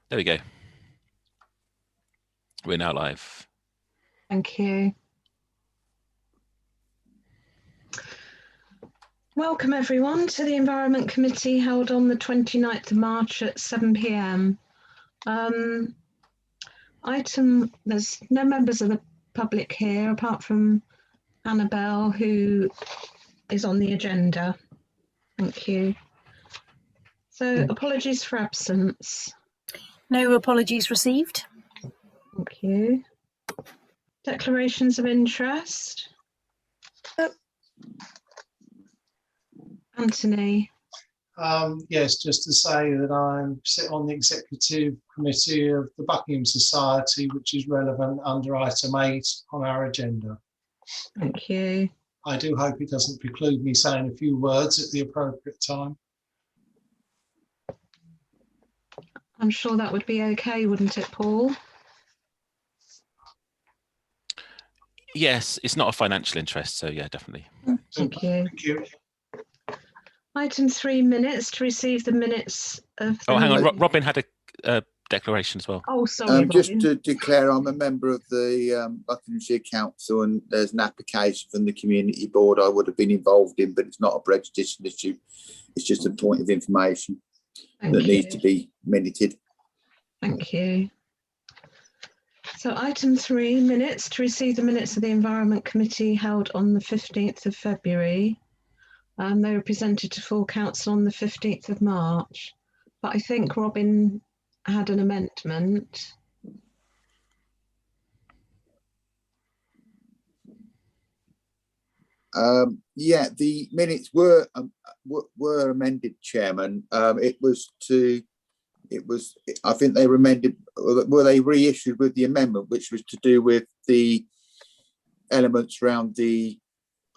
There we go. We're now live. Thank you. Welcome everyone to the Environment Committee held on the 29th of March at 7 p.m. There's no members of the public here apart from Annabelle, who is on the agenda. Thank you. So apologies for absence. No apologies received. Thank you. Declarations of interest. Anthony. Yes, just to say that I sit on the executive committee of the Buckingham Society, which is relevant under item 8 on our agenda. Thank you. I do hope it doesn't preclude me saying a few words at the appropriate time. I'm sure that would be okay, wouldn't it, Paul? Yes, it's not a financial interest, so yeah, definitely. Thank you. Thank you. Item 3, minutes to receive the minutes of. Oh, hang on, Robin had a declaration as well. Oh, sorry. Just to declare, I'm a member of the Buckinghamshire Council, and there's an application from the community board I would have been involved in, but it's not a prejudicial issue. It's just a point of information that needs to be minuted. Thank you. So item 3, minutes to receive the minutes of the Environment Committee held on the 15th of February. They were presented to full council on the 15th of March, but I think Robin had an amendment. Yeah, the minutes were amended, Chairman. I think they were amended. Were they reissued with the amendment, which was to do with the elements around the,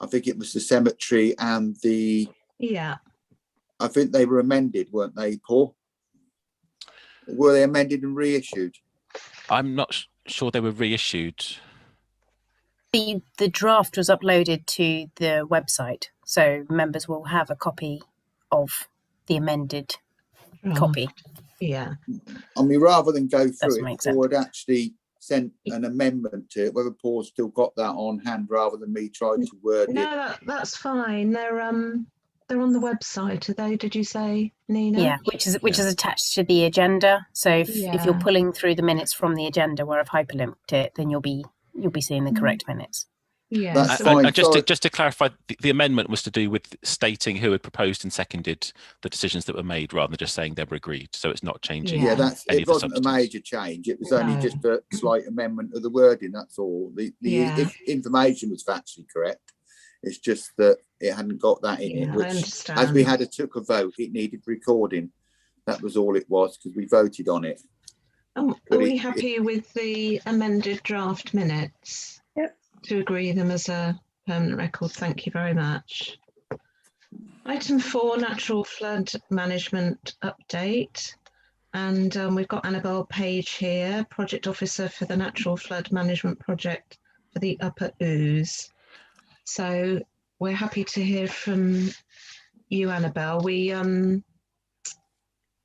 I think it was the cemetery and the. Yeah. I think they were amended, weren't they, Paul? Were they amended and reissued? I'm not sure they were reissued. The draft was uploaded to the website, so members will have a copy of the amended copy. Yeah. I mean, rather than go through it, sense. Paul had actually sent an amendment to it, whether Paul's still got that on hand rather than me trying to word it. No, that's fine. They're on the website, are they? Did you say, Nina? Yeah, which is attached to the agenda. So if you're pulling through the minutes from the agenda where I've hyperlinked it, then you'll be seeing the correct minutes. Yeah, that's fine. And just to clarify, the amendment was to do with stating who had proposed and seconded the decisions that were made, rather than just saying they were agreed. So it's not changing. Yeah, it wasn't a major change. It was only just a slight amendment of the wording. That's all. The information was factually correct. It's just that it hadn't got that in it. Which, as we took a vote, it needed recording. That was all it was, because we voted on it. Are we happy with the amended draft minutes? To agree them as a permanent record. Thank you very much. Item 4, natural flood management update. And we've got Annabelle Page here, Project Officer for the Natural Flood Management Project for the Upper Ouse. So we're happy to hear from you, Annabelle. We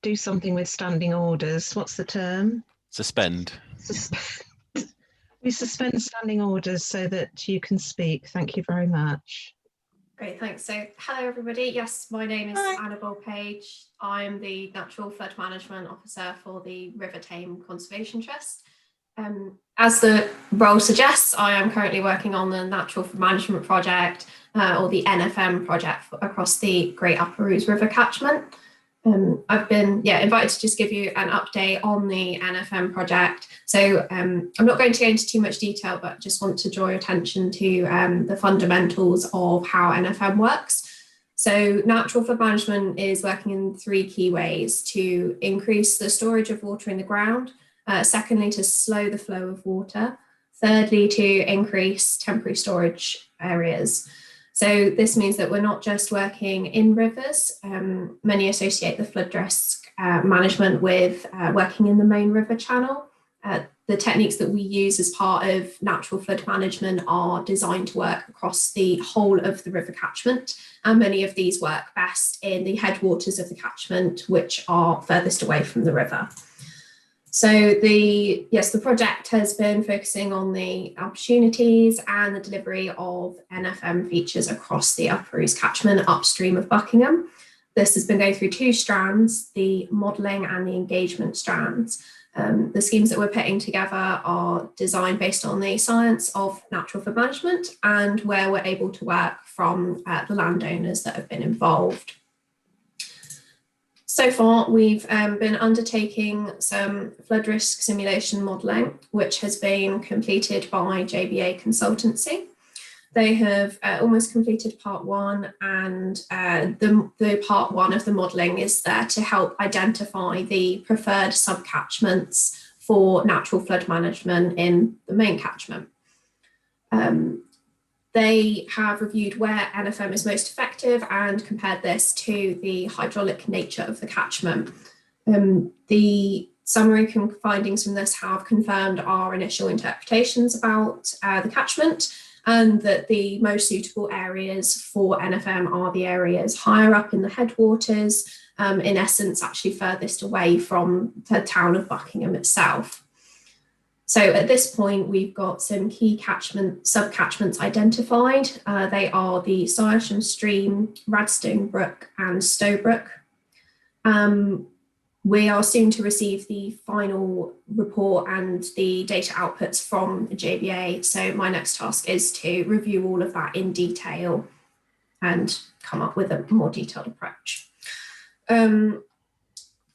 do something with standing orders. What's the term? Suspend. We suspend standing orders so that you can speak. Thank you very much. Great, thanks. So, hello everybody. Yes, my name is Annabelle Page. I'm the Natural Flood Management Officer for the River Tame Conservation Trust. As the role suggests, I am currently working on the Natural Flood Management Project, or the NFM project across the Great Upper Ouse River catchment. I've been invited to just give you an update on the NFM project. So I'm not going to go into too much detail, but just want to draw your attention to the fundamentals of how NFM works. So natural flood management is working in 3 key ways: to increase the storage of water in the ground, secondly, to slow the flow of water, thirdly, to increase temporary storage areas. So this means that we're not just working in rivers. Many associate the flood risk management with working in the main river channel. The techniques that we use as part of natural flood management are designed to work across the whole of the river catchment, and many of these work best in the headwaters of the catchment, which are furthest away from the river. So the project has been focusing on the opportunities and the delivery of NFM features across the Upper Ouse catchment upstream of Buckingham. This has been going through two strands, the modelling and the engagement strands. The schemes that we're putting together are designed based on the science of natural flood management and where we're able to work from the landowners that have been involved. So far, we've been undertaking some flood risk simulation modelling, which has been completed by JBA Consultancy. They have almost completed part one, and the part one of the modelling is there to help identify the preferred subcatchments for natural flood management in the main catchment. They have reviewed where NFM is most effective and compared this to the hydraulic nature of the catchment. The summary findings from this have confirmed our initial interpretations about the catchment, and that the most suitable areas for NFM are the areas higher up in the headwaters, in essence actually furthest away from the town of Buckingham itself. So at this point, we've got some key subcatchments identified. They are the Syresham Stream, Radstone Brook and Stowbrook. We are soon to receive the final report and the data outputs from the JBA. So my next task is to review all of that in detail and come up with a more detailed approach.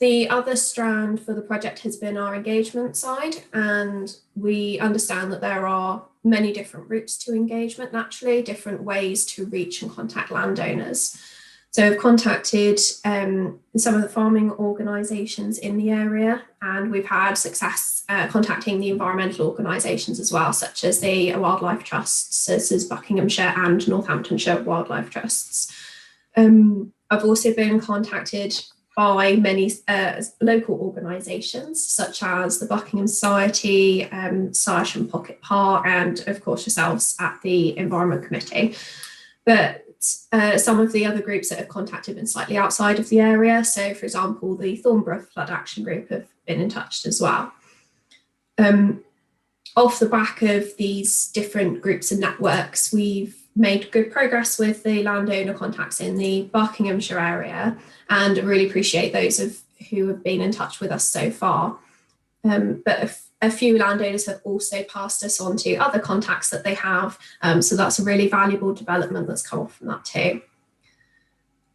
The other strand for the project has been our engagement side, and we understand that there are many different routes to engagement, naturally, different ways to reach and contact landowners. So I've contacted some of the farming organisations in the area, and we've had success contacting the environmental organisations as well, such as the Wildlife Trusts, such as Buckinghamshire and Northamptonshire Wildlife Trusts. I've also been contacted by many local organisations, such as the Buckingham Society, Syresham Pocket Park, and of course yourselves at the Environment Committee. But some of the other groups that have contacted have been slightly outside of the area. So for example, the Thornborough Flood Action Group have been in touch as well. Off the back of these different groups and networks, we've made good progress with the landowner contacts in the Buckinghamshire area, and really appreciate those who have been in touch with us so far. But a few landowners have also passed us on to other contacts that they have, so that's a really valuable development that's come off from that too.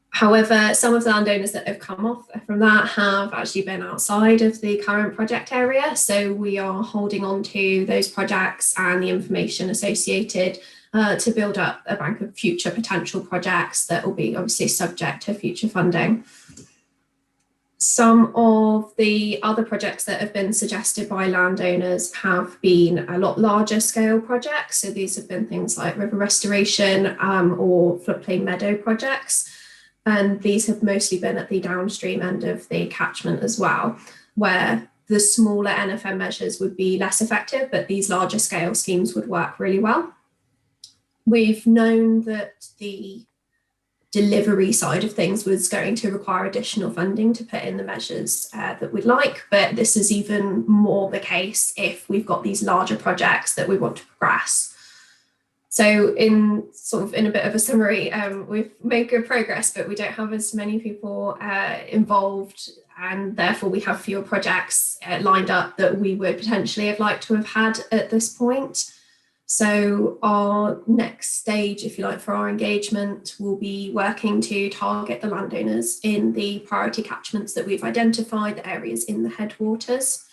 However, some of the landowners that have come off from that have actually been outside of the current project area, so we are holding on to those projects and the information associated to build up a bank of future potential projects that will be obviously subject to future funding. Some of the other projects that have been suggested by landowners have been a lot larger scale projects. So these have been things like river restoration or floodplain meadow projects. And these have mostly been at the downstream end of the catchment as well, where the smaller NFM measures would be less effective, but these larger scale schemes would work really well. We've known that the delivery side of things was going to require additional funding to put in the measures that we'd like, but this is even more the case if we've got these larger projects that we want to progress. So in a bit of a summary, we've made good progress, but we don't have as many people involved, and therefore we have fewer projects lined up that we would potentially have liked to have had at this point. So our next stage, if you like, for our engagement will be working to target the landowners in the priority catchments that we've identified, the areas in the headwaters.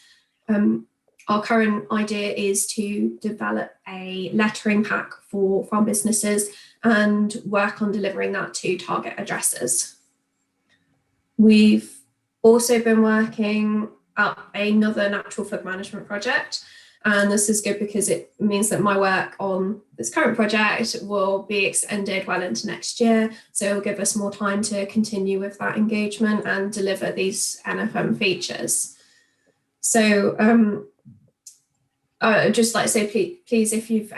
Our current idea is to develop a lettering pack for farm businesses and work on delivering that to target addresses. We've also been working up another natural flood management project. And this is good because it means that my work on this current project will be extended well into next year. So it'll give us more time to continue with that engagement and deliver these NFM features. So just like to say, please, if you've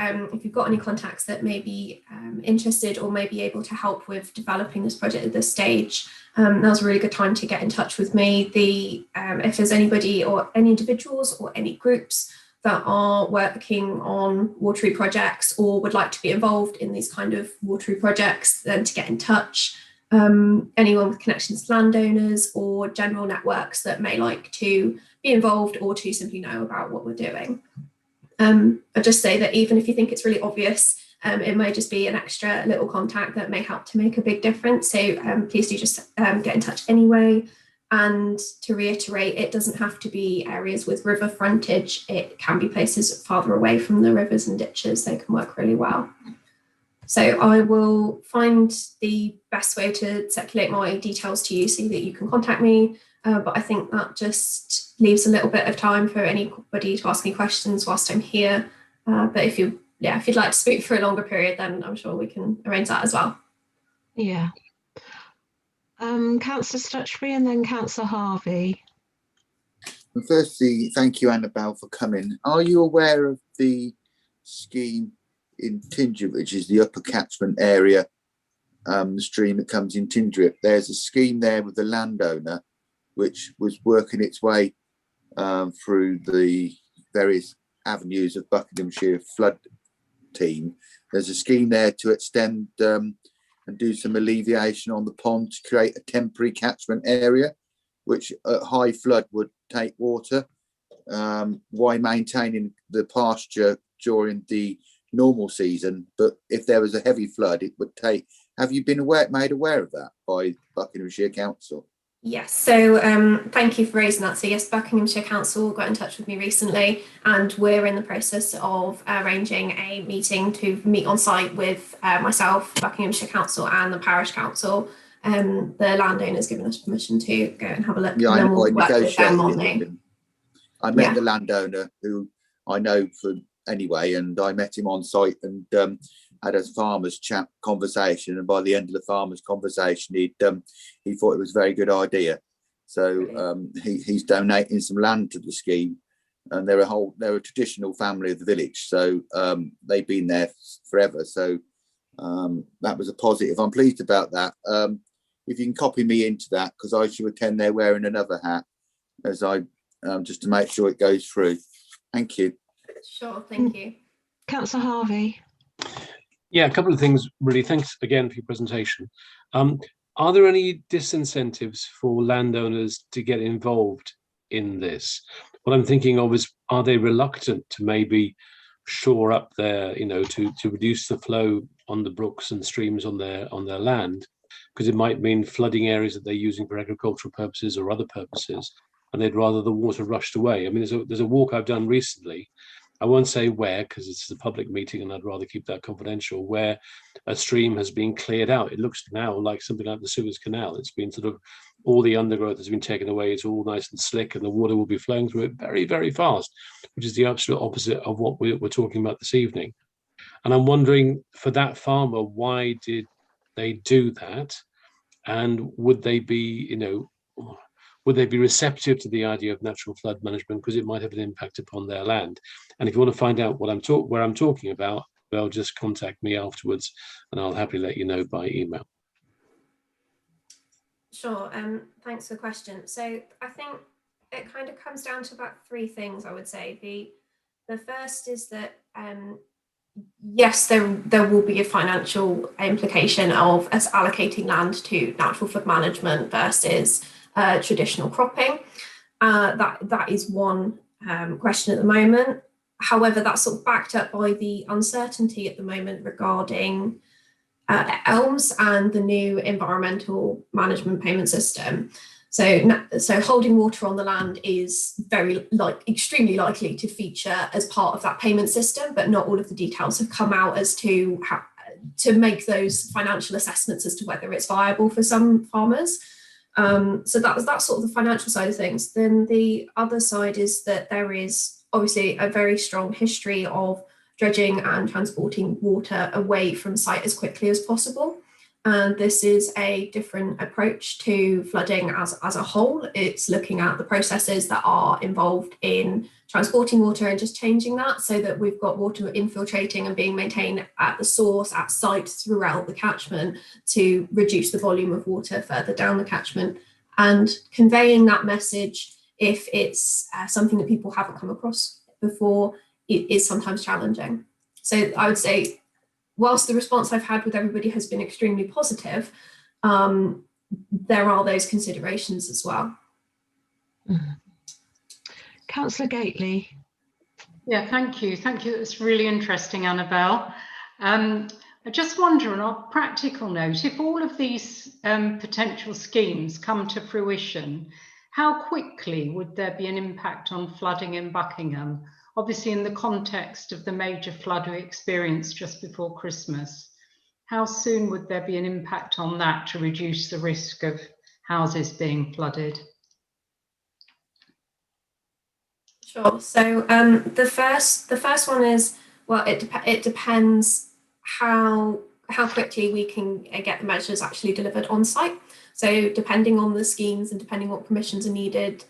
got any contacts that may be interested or may be able to help with developing this project at this stage, now's a really good time to get in touch with me. If there's anybody or any individuals or any groups that are working on watery projects or would like to be involved in these kind of watery projects, then to get in touch. Anyone with connections to landowners or general networks that may like to be involved or to simply know about what we're doing. I just say that even if you think it's really obvious, it may just be an extra little contact that may help to make a big difference. So please do just get in touch anyway. And to reiterate, it doesn't have to be areas with river frontage. It can be places farther away from the rivers and ditches. They can work really well. So I will find the best way to circulate my details to you so that you can contact me. But I think that just leaves a little bit of time for anybody to ask any questions whilst I'm here. But if you'd like to speak for a longer period, then I'm sure we can arrange that as well. Yeah. Councillor Stutchbury and then Councillor Harvey. And firstly, thank you, Annabelle, for coming. Are you aware of the scheme in Tindrick, which is the upper catchment area, the stream that comes in Tindrick? There's a scheme there with the landowner, which was working its way through the various avenues of Buckinghamshire flood team. There's a scheme there to extend and do some alleviation on the pond to create a temporary catchment area, which at high flood would take water, while maintaining the pasture during the normal season. But if there was a heavy flood, it would take. Have you been made aware of that by Buckinghamshire Council? Yes, so thank you for raising that. So yes, Buckinghamshire Council got in touch with me recently, and we're in the process of arranging a meeting to meet on site with myself, Buckinghamshire Council and the Parish Council. The landowner's given us permission to go and have a look. Yeah, and I we'll work with them on I met the landowner, who I know for anyway, and I met him on site and had a farmers chat conversation, and by the end of the farmers conversation he thought it was a very good idea. So he's donating some land to the scheme, and they're a traditional family of the village, so they've been there forever. So that was a positive. I'm pleased about that. If you can copy me into that, because I should attend there wearing another hat, as I just to make sure it goes through. Thank you. Sure, thank you. Councillor Harvey. Yeah, a couple of things, really. Thanks again for your presentation. Are there any disincentives for landowners to get involved in this? What I'm thinking of is, are they reluctant to maybe shore up their, to reduce the flow on the brooks and streams on their land, because it might mean flooding areas that they're using for agricultural purposes or other purposes, and they'd rather the water rushed away. I mean, there's a walk I've done recently. I won't say where, because it's a public meeting and I'd rather keep that confidential, where a stream has been cleared out. It looks now like something like the Suez Canal. It's been sort of, all the undergrowth has been taken away. It's all nice and slick, and the water will be flowing through it very, very fast, which is the absolute opposite of what we're talking about this evening. And I'm wondering, for that farmer, why did they do that? And would they be, would they be receptive to the idea of natural flood management, because it might have an impact upon their land? And if you want to find out where I'm talking about, well, just contact me afterwards, and I'll happily let you know by email. Sure. Thanks for the question. So I think it kind of comes down to about three things, I would say. The first is that yes, there will be a financial implication of us allocating land to natural flood management versus traditional cropping. That is one question at the moment. However, that's sort of backed up by the uncertainty at the moment regarding ELMS and the new environmental management payment system. So holding water on the land is extremely likely to feature as part of that payment system, but not all of the details have come out as to how to make those financial assessments as to whether it's viable for some farmers. So that's sort of the financial side of things. Then the other side is that there is obviously a very strong history of dredging and transporting water away from site as quickly as possible. And this is a different approach to flooding as a whole. It's looking at the processes that are involved in transporting water and just changing that so that we've got water infiltrating and being maintained at the source, at site throughout the catchment to reduce the volume of water further down the catchment. And conveying that message, if it's something that people haven't come across before, it is sometimes challenging. So I would say, whilst the response I've had with everybody has been extremely positive, there are those considerations as well. Councillor Gately. Yeah, thank you. Thank you. It's really interesting, Annabelle. I just wonder, on a practical note, if all of these potential schemes come to fruition, how quickly would there be an impact on flooding in Buckingham? Obviously, in the context of the major flood we experienced just before Christmas, how soon would there be an impact on that to reduce the risk of houses being flooded? Sure. So the first one is, well, it depends how quickly we can get the measures actually delivered on site. So depending on the schemes and depending what permissions are needed,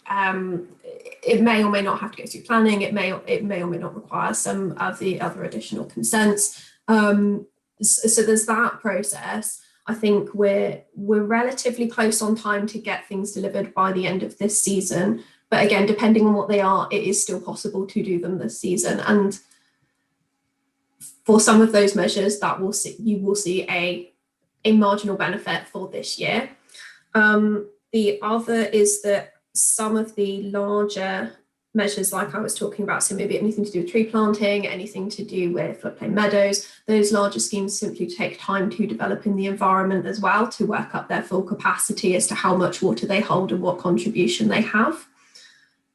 it may or may not have to go through planning. It may or may not require some of the other additional consents. So there's that process. I think we're relatively close on time to get things delivered by the end of this season. But again, depending on what they are, it is still possible to do them this season. And for some of those measures, you will see a marginal benefit for this year. The other is that some of the larger measures, like I was talking about, so maybe anything to do with tree planting, anything to do with floodplain meadows, those larger schemes simply take time to develop in the environment as well, to work up their full capacity as to how much water they hold and what contribution they have.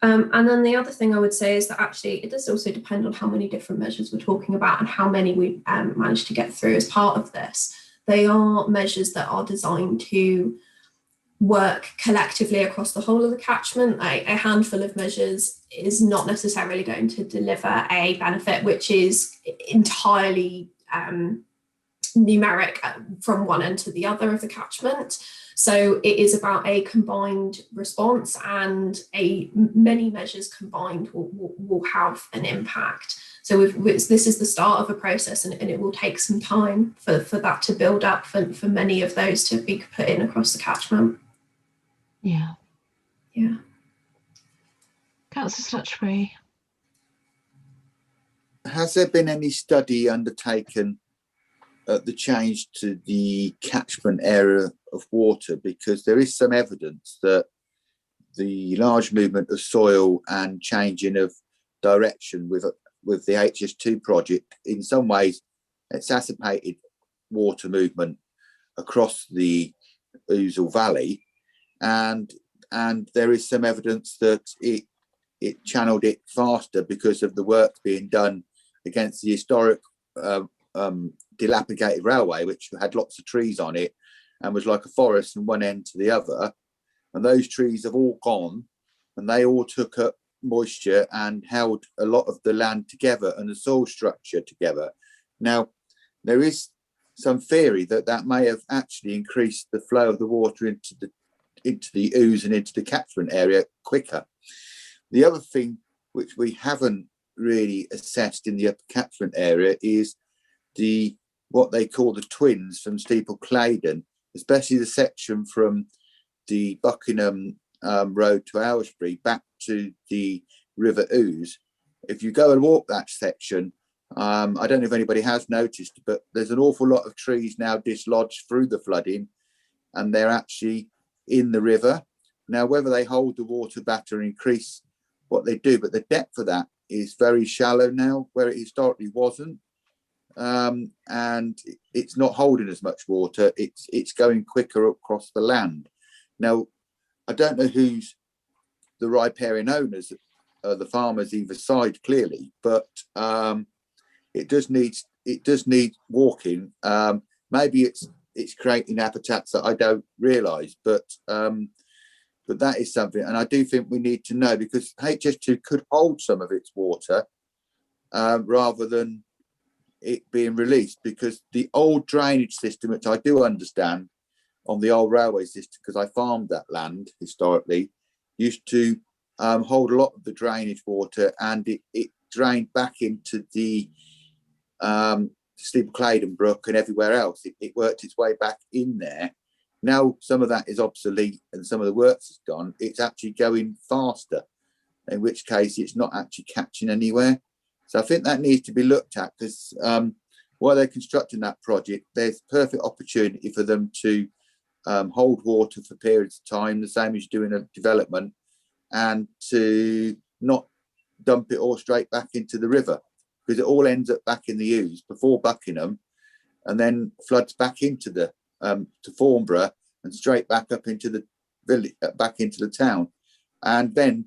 And then the other thing I would say is that actually it does also depend on how many different measures we're talking about and how many we managed to get through as part of this. They are measures that are designed to work collectively across the whole of the catchment. A handful of measures is not necessarily going to deliver a benefit which is entirely numeric from one end to the other of the catchment. So it is about a combined response, and many measures combined will have an impact. So this is the start of a process, and it will take some time for that to build up, for many of those to be put in across the catchment. Yeah. Yeah. Councillor Stutchbury. Has there been any study undertaken at the change to the catchment area of water? Because there is some evidence that the large movement of soil and changing of direction with the HS2 project in some ways exacerbated water movement across the Ouse Valley, and there is some evidence that it channeled it faster because of the work being done against the historic dilapidated railway, which had lots of trees on it and was like a forest from one end to the other. And those trees have all gone, and they all took up moisture and held a lot of the land together and the soil structure together. Now, there is some theory that may have actually increased the flow of the water into the Ouse and into the catchment area quicker. The other thing which we haven't really assessed in the upper catchment area is what they call the twins from Steeple Claydon, especially the section from the Buckingham Road to Aylesbury back to the River Ouse. If you go and walk that section, I don't know if anybody has noticed, but there's an awful lot of trees now dislodged through the flooding, and they're actually in the river. Now, whether they hold the water back or increase what they do, but the depth of that is very shallow now, where it historically wasn't. And it's not holding as much water. It's going quicker across the land. Now, I don't know who's the riparian owners, the farmers either side clearly, but it does need walking. Maybe it's creating habitats that I don't realise, but that is something, and I do think we need to know, because HS2 could hold some of its water rather than it being released, because the old drainage system, which I do understand on the old railway system, because I farmed that land historically, used to hold a lot of the drainage water, and it drained back into the Steeple Claydon Brook and everywhere else. It worked its way back in there. Now some of that is obsolete and some of the works is gone. It's actually going faster, in which case it's not actually catching anywhere. So I think that needs to be looked at, because while they're constructing that project, there's perfect opportunity for them to hold water for periods of time, the same as doing a development, and to not dump it all straight back into the river, because it all ends up back in the Ouse before Buckingham, and then floods back into the to Farnborough and straight back up into the village, back into the town, and then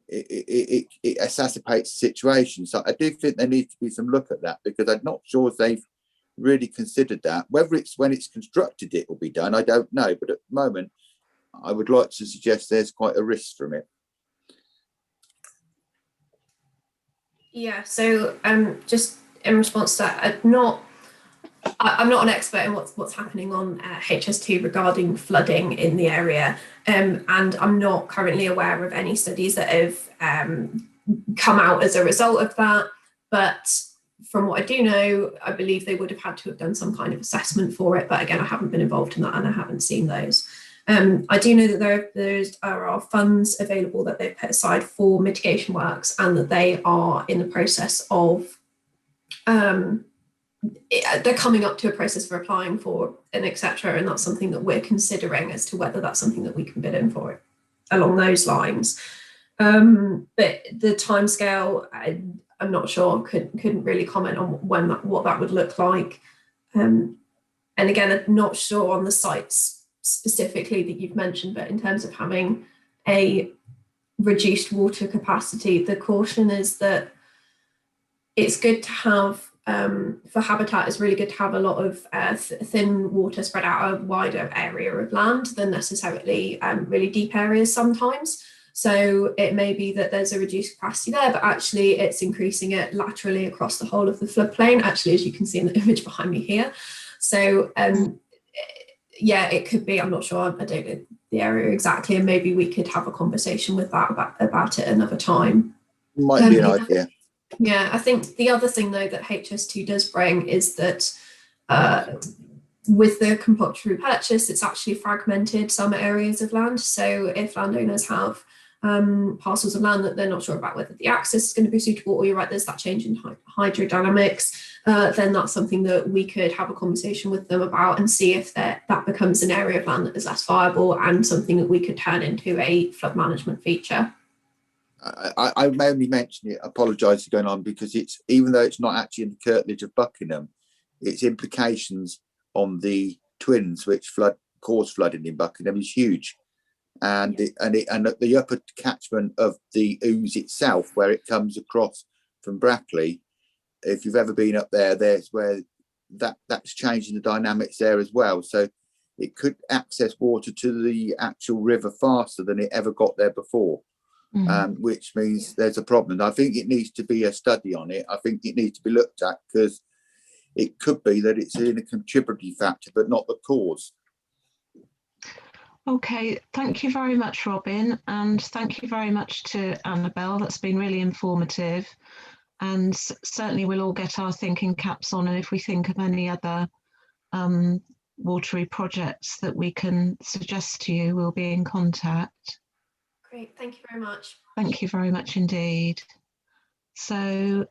it exacerbates the situation. So I do think there needs to be some look at that, because I'm not sure if they've really considered that. Whether it's when it's constructed it will be done, I don't know, but at the moment I would like to suggest there's quite a risk from it. Yeah, so just in response to that, I'm not an expert in what's happening on HS2 regarding flooding in the area, and I'm not currently aware of any studies that have come out as a result of that. But from what I do know, I believe they would have had to have done some kind of assessment for it. But again, I haven't been involved in that and I haven't seen those. I do know that there are funds available that they've put aside for mitigation works, and that they are in the process of they're coming up to a process for applying for an etc. And that's something that we're considering as to whether that's something that we can bid in for along those lines. But the timescale, I'm not sure. Couldn't really comment on what that would look like. And again, I'm not sure on the sites specifically that you've mentioned, but in terms of having a reduced water capacity, the caution is that it's good to have, for habitat, it's really good to have a lot of thin water spread out a wider area of land than necessarily really deep areas sometimes. So it may be that there's a reduced capacity there, but actually it's increasing it laterally across the whole of the floodplain, actually, as you can see in the image behind me here. So yeah, it could be, I'm not sure, I don't know the area exactly, and maybe we could have a conversation with that about it another time. Might be an idea. Yeah, I think the other thing though that HS2 does bring is that with the compulsory purchase, it's actually fragmented some areas of land. So if landowners have parcels of land that they're not sure about whether the access is going to be suitable, or you're right, there's that change in hydrodynamics, then that's something that we could have a conversation with them about and see if that becomes an area of land that is less viable and something that we could turn into a flood management feature. I may only mention it, apologise for going on, because it's, even though it's not actually in the curtilage of Buckingham, its implications on the twins which cause flooding in Buckingham is huge. And the upper catchment of the Ouse itself, where it comes across from Brackley, if you've ever been up there, there's where that's changing the dynamics there as well. So it could access water to the actual river faster than it ever got there before, which means there's a problem. I think it needs to be a study on it. I think it needs to be looked at, because it could be that it's in a contributory factor, but not the cause. Okay, thank you very much, Robin, and thank you very much to Annabelle. That's been really informative, and certainly we'll all get our thinking caps on, and if we think of any other watery projects that we can suggest to you, we'll be in contact. Great, thank you very much. Thank you very much indeed. So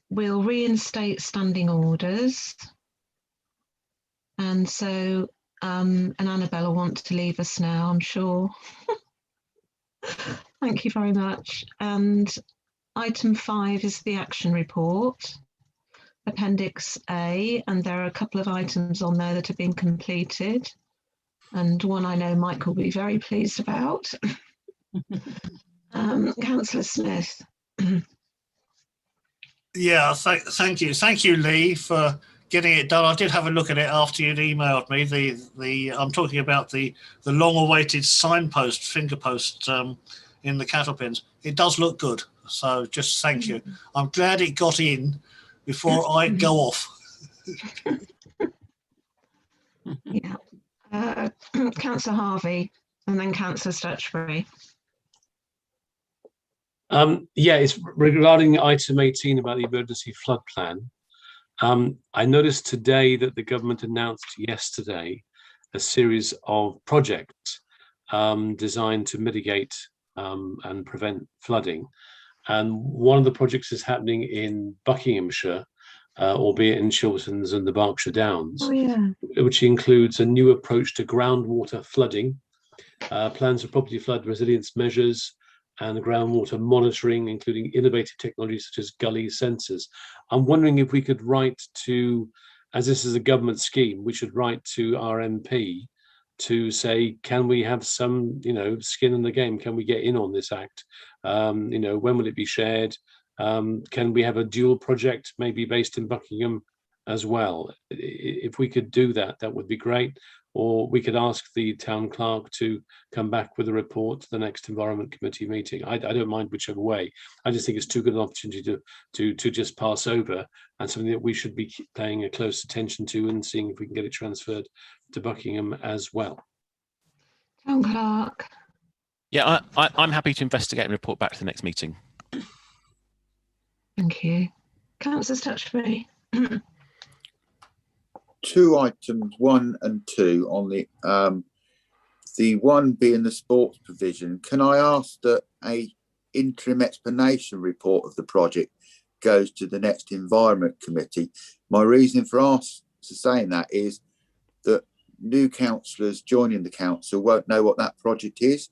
we'll reinstate standing orders, and so and Annabelle will want to leave us now, I'm sure. Thank you very much. And item 5 is the action report, Appendix A, and there are a couple of items on there that have been completed, and one I know Mike will be very pleased about. Councillor Smith. Yeah, thank you, Lee, for getting it done. I did have a look at it after you'd emailed me. I'm talking about the long-awaited signpost, finger post in the cattle pens. It does look good, so just thank you. I'm glad it got in before I go off. Yeah. Councillor Harvey and then Councillor Stutchbury. Yeah, it's regarding item 18 about the emergency flood plan. I noticed today that the government announced yesterday a series of projects designed to mitigate and prevent flooding. And one of the projects is happening in Buckinghamshire, albeit in Chilterns and the Berkshire Downs, which includes a new approach to groundwater flooding, plans for property flood resilience measures, and groundwater monitoring, including innovative technologies such as gully sensors. I'm wondering if we could write to, as this is a government scheme, we should write to our MP to say, can we have some, skin in the game? Can we get in on this act? When will it be shared? Can we have a dual project, maybe based in Buckingham as well? If we could do that, that would be great. Or we could ask the town clerk to come back with a report to the next Environment Committee meeting. I don't mind whichever way. I just think it's too good an opportunity to just pass over, and something that we should be paying a close attention to and seeing if we can get it transferred to Buckingham as well. Town clerk. Yeah, I'm happy to investigate and report back to the next meeting. Thank you. Councillor Stutchbury. 2 items, 1 and 2 on the one being the sports provision. Can I ask that a interim explanation report of the project goes to the next Environment Committee? My reason for saying that is that new councillors joining the council won't know what that project is,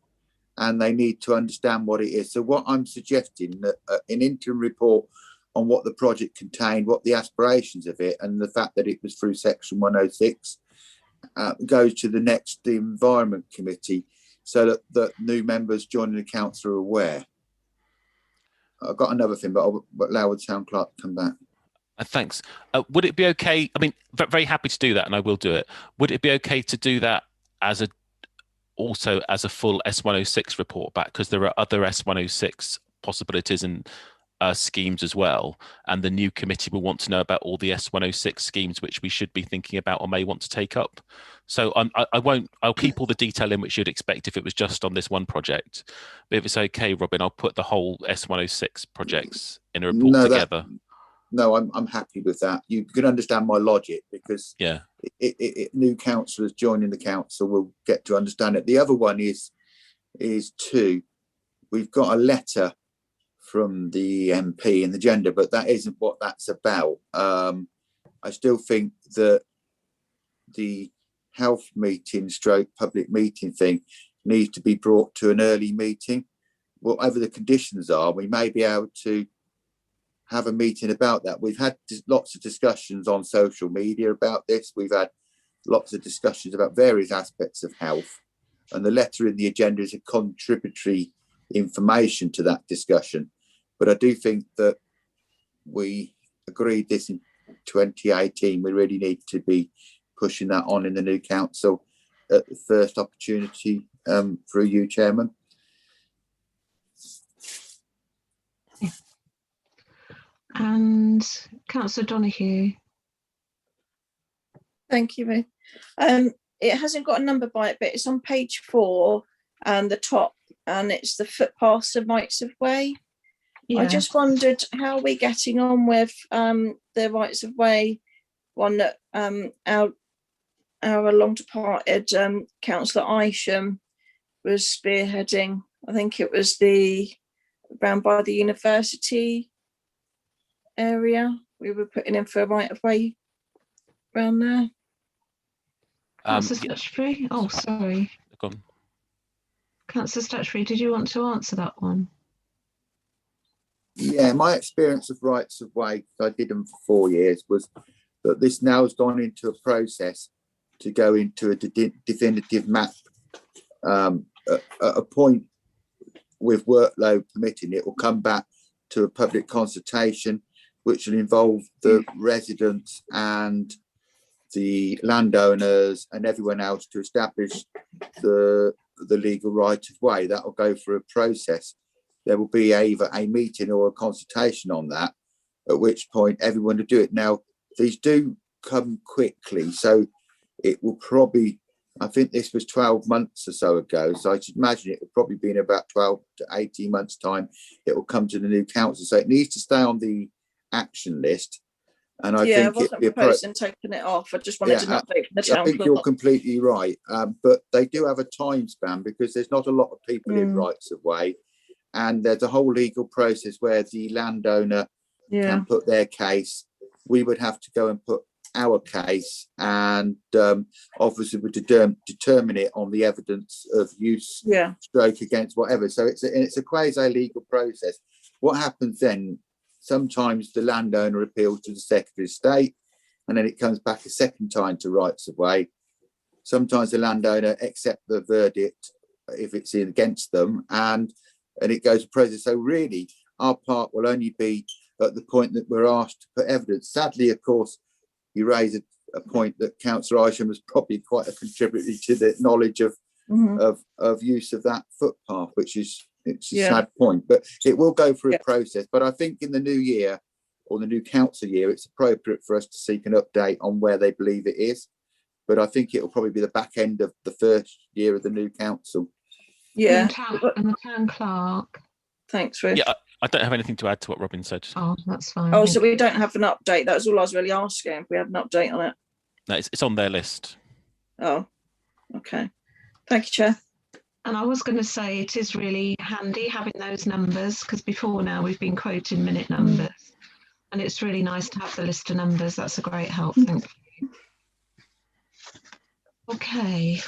and they need to understand what it is. So what I'm suggesting, that an interim report on what the project contained, what the aspirations of it, and the fact that it was through Section 106, goes to the next Environment Committee, so that new members joining the council are aware. I've got another thing, but I'll allow the town clerk to come back. Thanks. Would it be okay? I mean, very happy to do that, and I will do it. Would it be okay to do that also as a full S106 report back? Because there are other S106 possibilities and schemes as well, and the new committee will want to know about all the S106 schemes which we should be thinking about or may want to take up. So I'll keep all the detail in which you'd expect if it was just on this one project. But if it's okay, Robin, I'll put the whole S106 projects in a report together. No, I'm happy with that. You can understand my logic, because new councillors joining the council will get to understand it. The other one is 2. We've got a letter from the MP and the gender, but that isn't what that's about. I still think that the health meeting / public meeting thing needs to be brought to an early meeting. Whatever the conditions are, we may be able to have a meeting about that. We've had lots of discussions on social media about this. We've had lots of discussions about various aspects of health, and the letter in the agenda is a contributory information to that discussion. But I do think that we agreed this in 2018. We really need to be pushing that on in the new council at the first opportunity, through you, Chairman. And Councillor Donoghue. Thank you, Ruth. It hasn't got a number by it, but it's on page 4 and the top, and it's the footpaths and rights of way. I just wondered how we're getting on with the rights of way one that our long departed Councillor Isham was spearheading. I think it was around by the university area. We were putting in for a right of way around there. Councillor Stutchbury. Oh, sorry. Go on. Councillor Stutchbury, did you want to answer that one? Yeah, my experience of rights of way, I did them for 4 years, was that this now has gone into a process to go into a definitive map. At a point with workload permitting, it will come back to a public consultation, which will involve the residents and the landowners and everyone else to establish the legal right of way. That will go through a process. There will be either a meeting or a consultation on that, at which point everyone will do it. Now, these do come quickly, so it will probably, I think this was 12 months or so ago, so I should imagine it will probably be in about 12 to 18 months' time. It will come to the new council, so it needs to stay on the action list. And I think I wasn't proposing taking it off. I just wanted an update from the town. I think you're completely right, but they do have a time span because there's not a lot of people in rights of way, and there's a whole legal process where the landowner can put their case. We would have to go and put our case, and obviously would determine it on the evidence of use, stroke against whatever. So it's a quasi legal process. What happens then? Sometimes the landowner appeals to the Secretary of State, and then it comes back a second time to rights of way. Sometimes the landowner accepts the verdict if it's against them, and it goes to process. So really, our part will only be at the point that we're asked to put evidence. Sadly, of course, you raise a point that Councillor Isham was probably quite a contributor to the knowledge of use of that footpath, which is a sad point, but it will go through a process. But I think in the new year or the new council year, it's appropriate for us to seek an update on where they believe it is. But I think it will probably be the back end of the first year of the new council. And the town clerk. Thanks, Ruth. Yeah, I don't have anything to add to what Robin said. Oh, that's fine. Oh, so we don't have an update. That was all I was really asking, if we had an update on it. No, it's on their list. Oh, okay. Thank you, Chair. And I was going to say it is really handy having those numbers, because before now we've been quoting minute numbers, and it's really nice to have the list of numbers. That's a great help. Thank you. Okay.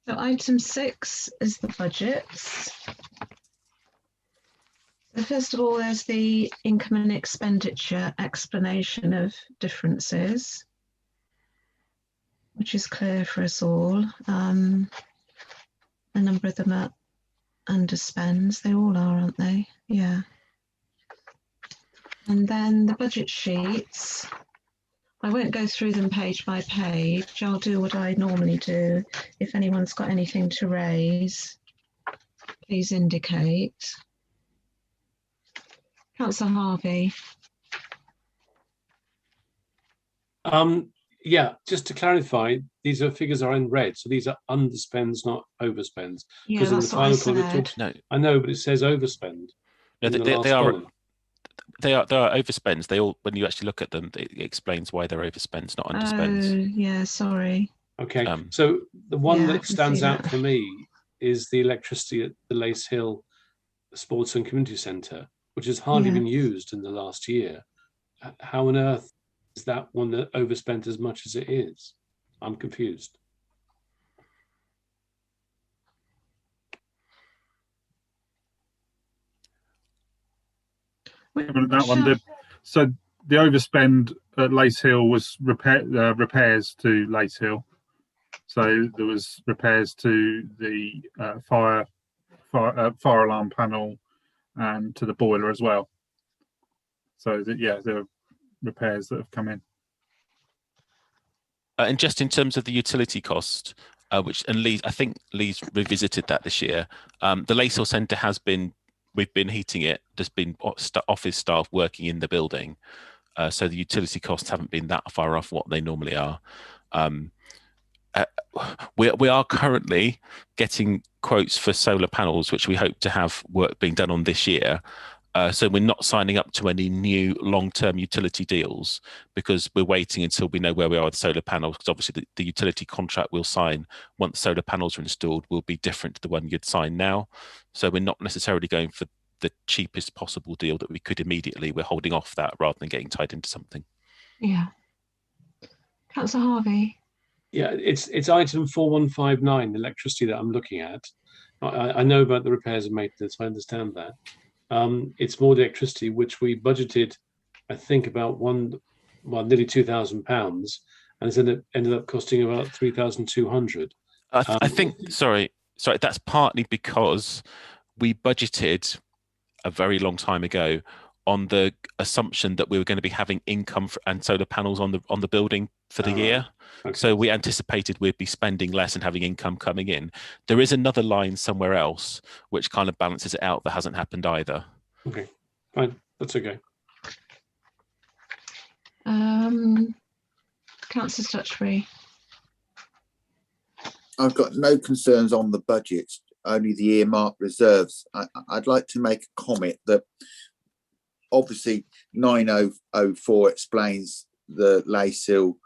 So item 6 is the budgets. So first of all, there's the income and expenditure explanation of differences, which is clear for us all. A number of them are underspends. They all are, aren't they? Yeah. And then the budget sheets. I won't go through them page by page. I'll do what I normally do. If anyone's got anything to raise, please indicate. Councillor Harvey. Yeah, just to clarify, these figures are in red, so these are underspends, not overspends. Yeah, that's what I said. No, I know, but it says overspend. No, they are overspends. They all, when you actually look at them, it explains why they're overspends, not underspends. Oh, yeah, sorry. Okay, so the one that stands out for me is the electricity at the Lace Hill Sports and Community Centre, which has hardly been used in the last year. How on earth is that one that overspent as much as it is? I'm confused. That one, so the overspend at Lace Hill was repairs to Lace Hill. So there was repairs to the fire alarm panel and to the boiler as well. So there are repairs that have come in. And just in terms of the utility cost, I think Lee's revisited that this year. The Lace Hill Centre we've been heating it. There's been office staff working in the building. So the utility costs haven't been that far off what they normally are. We are currently getting quotes for solar panels, which we hope to have work being done on this year. So we're not signing up to any new long-term utility deals because we're waiting until we know where we are with solar panels, because obviously the utility contract we'll sign once solar panels are installed will be different to the one you'd sign now. So we're not necessarily going for the cheapest possible deal that we could immediately. We're holding off that rather than getting tied into something. Yeah. Councillor Harvey. Yeah, it's item 4159, electricity, that I'm looking at. I know about the repairs and maintenance, I understand that. It's more the electricity, which we budgeted, I think, about nearly £2,000, and it's ended up costing about 3,200. I think, sorry, that's partly because we budgeted a very long time ago on the assumption that we were going to be having income and solar panels on the building for the year. Okay. So we anticipated we'd be spending less and having income coming in. There is another line somewhere else which kind of balances it out that hasn't happened either. Okay. Fine, that's okay. Councillor Stutchbury. I've got no concerns on the budget, only the earmarked reserves. I'd like to make a comment that obviously 9004 explains the Lace Hill.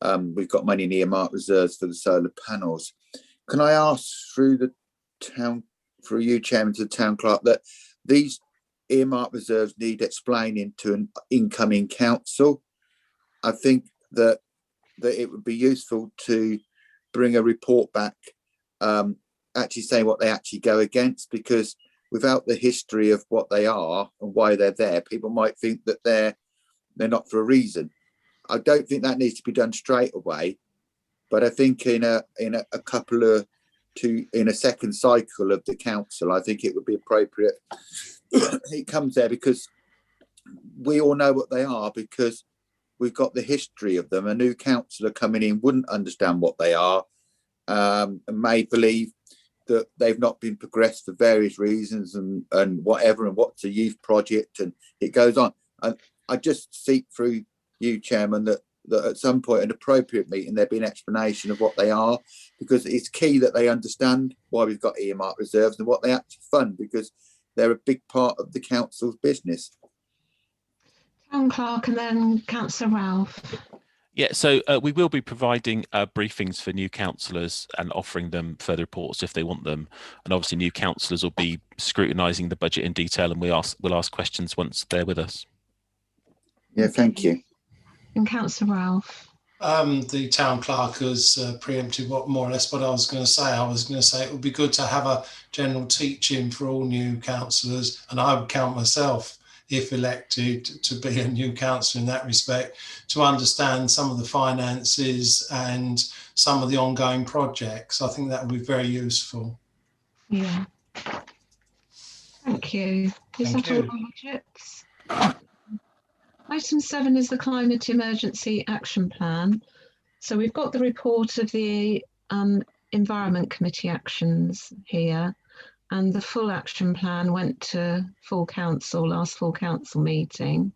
We've got money in earmarked reserves for the solar panels. Can I ask through you, Chairman, to the Town Clerk, that these earmarked reserves need explaining to an incoming council? I think that it would be useful to bring a report back actually saying what they actually go against, because without the history of what they are and why they're there, people might think that they're not for a reason. I don't think that needs to be done straight away, but I think in a second cycle of the council, I think it would be appropriate. It comes there because we all know what they are, because we've got the history of them. A new councillor coming in wouldn't understand what they are, and may believe that they've not been progressed for various reasons and whatever, and what's a youth project, and it goes on. And I just seek through you, Chairman, that at some point, an appropriate meeting, there be an explanation of what they are, because it's key that they understand why we've got earmarked reserves and what they actually fund, because they're a big part of the council's business. Town Clerk and then Councillor Ralph. Yeah, so we will be providing briefings for new councillors and offering them further reports if they want them. And obviously new councillors will be scrutinising the budget in detail, and we'll ask questions once they're with us. Yeah, thank you. And Councillor Ralph. The Town Clerk has preempted more or less what I was going to say. I was going to say it would be good to have a general teaching for all new councillors, and I would count myself, if elected, to be a new councillor in that respect, to understand some of the finances and some of the ongoing projects. I think that would be very useful. Yeah. Thank you. Is that all on budgets? Item 7 is the Climate Emergency Action Plan. So we've got the report of the Environment Committee actions here, and the full action plan went to full council, last full council meeting.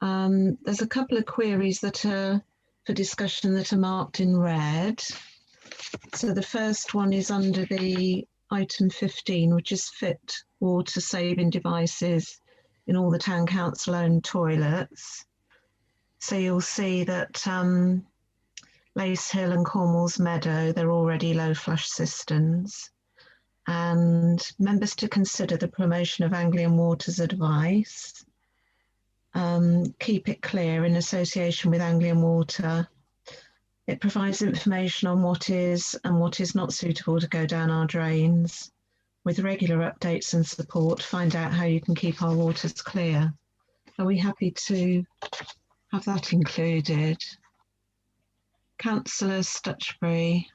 There's a couple of queries that are for discussion that are marked in red. So the first one is under the item 15, which is fit water saving devices in all the town council owned toilets. So you'll see that Lace Hill and Cornwall's Meadow, they're already low flush cisterns. And members to consider the promotion of Anglian Water's advice. Keep it clear in association with Anglian Water. It provides information on what is and what is not suitable to go down our drains. With regular updates and support, find out how you can keep our waters clear. Are we happy to have that included? Councillor Stutchbury.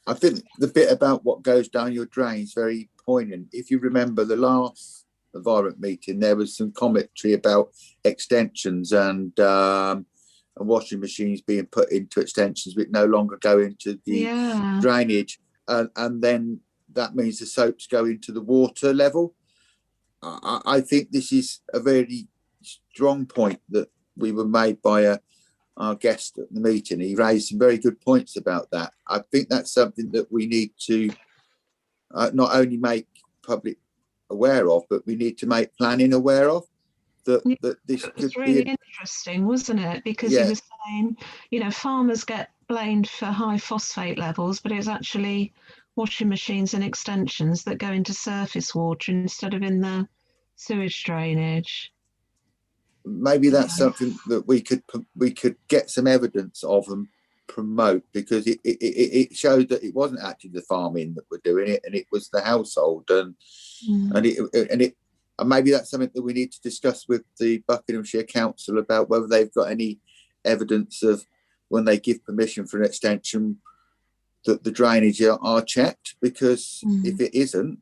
I think the bit about what goes down your drain is very poignant. If you remember the last environment meeting, there was some commentary about extensions and washing machines being put into extensions which no longer go into the drainage. And then that means the soaps go into the water level. I think this is a very strong point that we were made by our guest at the meeting. He raised some very good points about that. I think that's something that we need to not only make public aware of, but we need to make planning aware of. That this could was really interesting, wasn't it? Because he was saying, you know, farmers get blamed for high phosphate levels, but it's actually washing machines and extensions that go into surface water instead of in the sewage drainage. Maybe that's something that we could get some evidence of and promote, because it showed that it wasn't actually the farming that were doing it, and it was the household, and maybe that's something that we need to discuss with the Buckinghamshire Council about whether they've got any evidence of when they give permission for an extension that the drainage are checked, because if it isn't,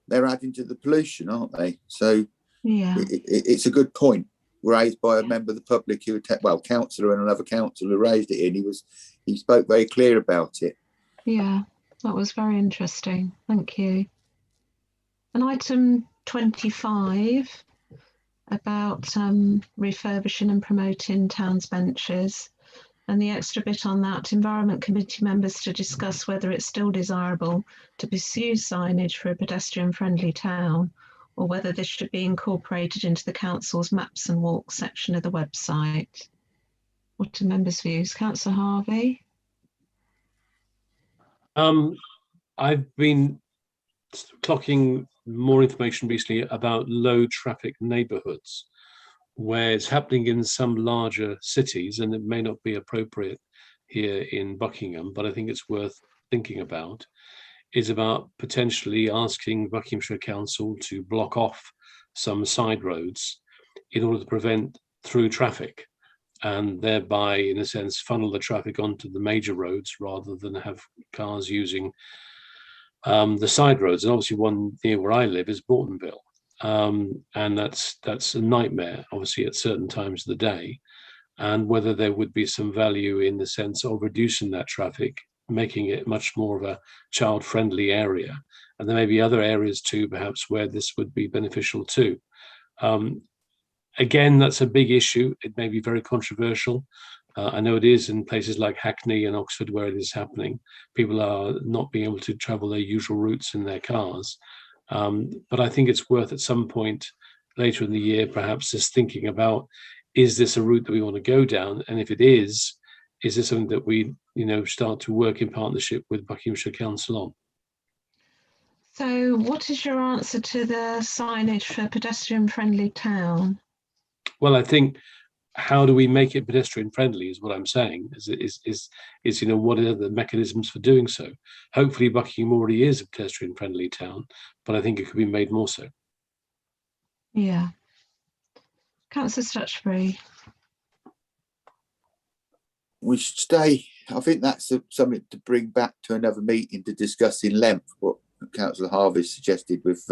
they're adding to the pollution, aren't they? So it's a good point raised by a member of the public who, councillor and another councillor raised it in. He spoke very clear about it. Yeah, that was very interesting. Thank you. And item 25 about refurbishing and promoting Towns benches. And the extra bit on that, Environment Committee members to discuss whether it's still desirable to pursue signage for a pedestrian-friendly town, or whether this should be incorporated into the Council's Maps and Walks section of the website. What are members' views? Councillor Harvey? I've been clocking more information recently about low traffic neighbourhoods, where it's happening in some larger cities, and it may not be appropriate here in Buckingham, but I think it's worth thinking about, is about potentially asking Buckinghamshire Council to block off some side roads in order to prevent through traffic, and thereby, in a sense, funnel the traffic onto the major roads rather than have cars using the side roads. And obviously one near where I live is Bourtonville. And that's a nightmare, obviously, at certain times of the day, and whether there would be some value in the sense of reducing that traffic, making it much more of a child-friendly area. And there may be other areas too, perhaps, where this would be beneficial too. Again, that's a big issue. It may be very controversial. I know it is in places like Hackney and Oxford where it is happening. People are not being able to travel their usual routes in their cars. But I think it's worth at some point later in the year, perhaps, just thinking about, is this a route that we want to go down? And if it is this something that we, start to work in partnership with Buckinghamshire Council on? So what is your answer to the signage for pedestrian-friendly town? Well, I think, how do we make it pedestrian friendly is what I'm saying, is what are the mechanisms for doing so? Hopefully Buckingham already is a pedestrian friendly town, but I think it could be made more so. Yeah. Councillor Stutchbury. We should stay, I think that's something to bring back to another meeting to discuss in length, what Councillor Harvey suggested with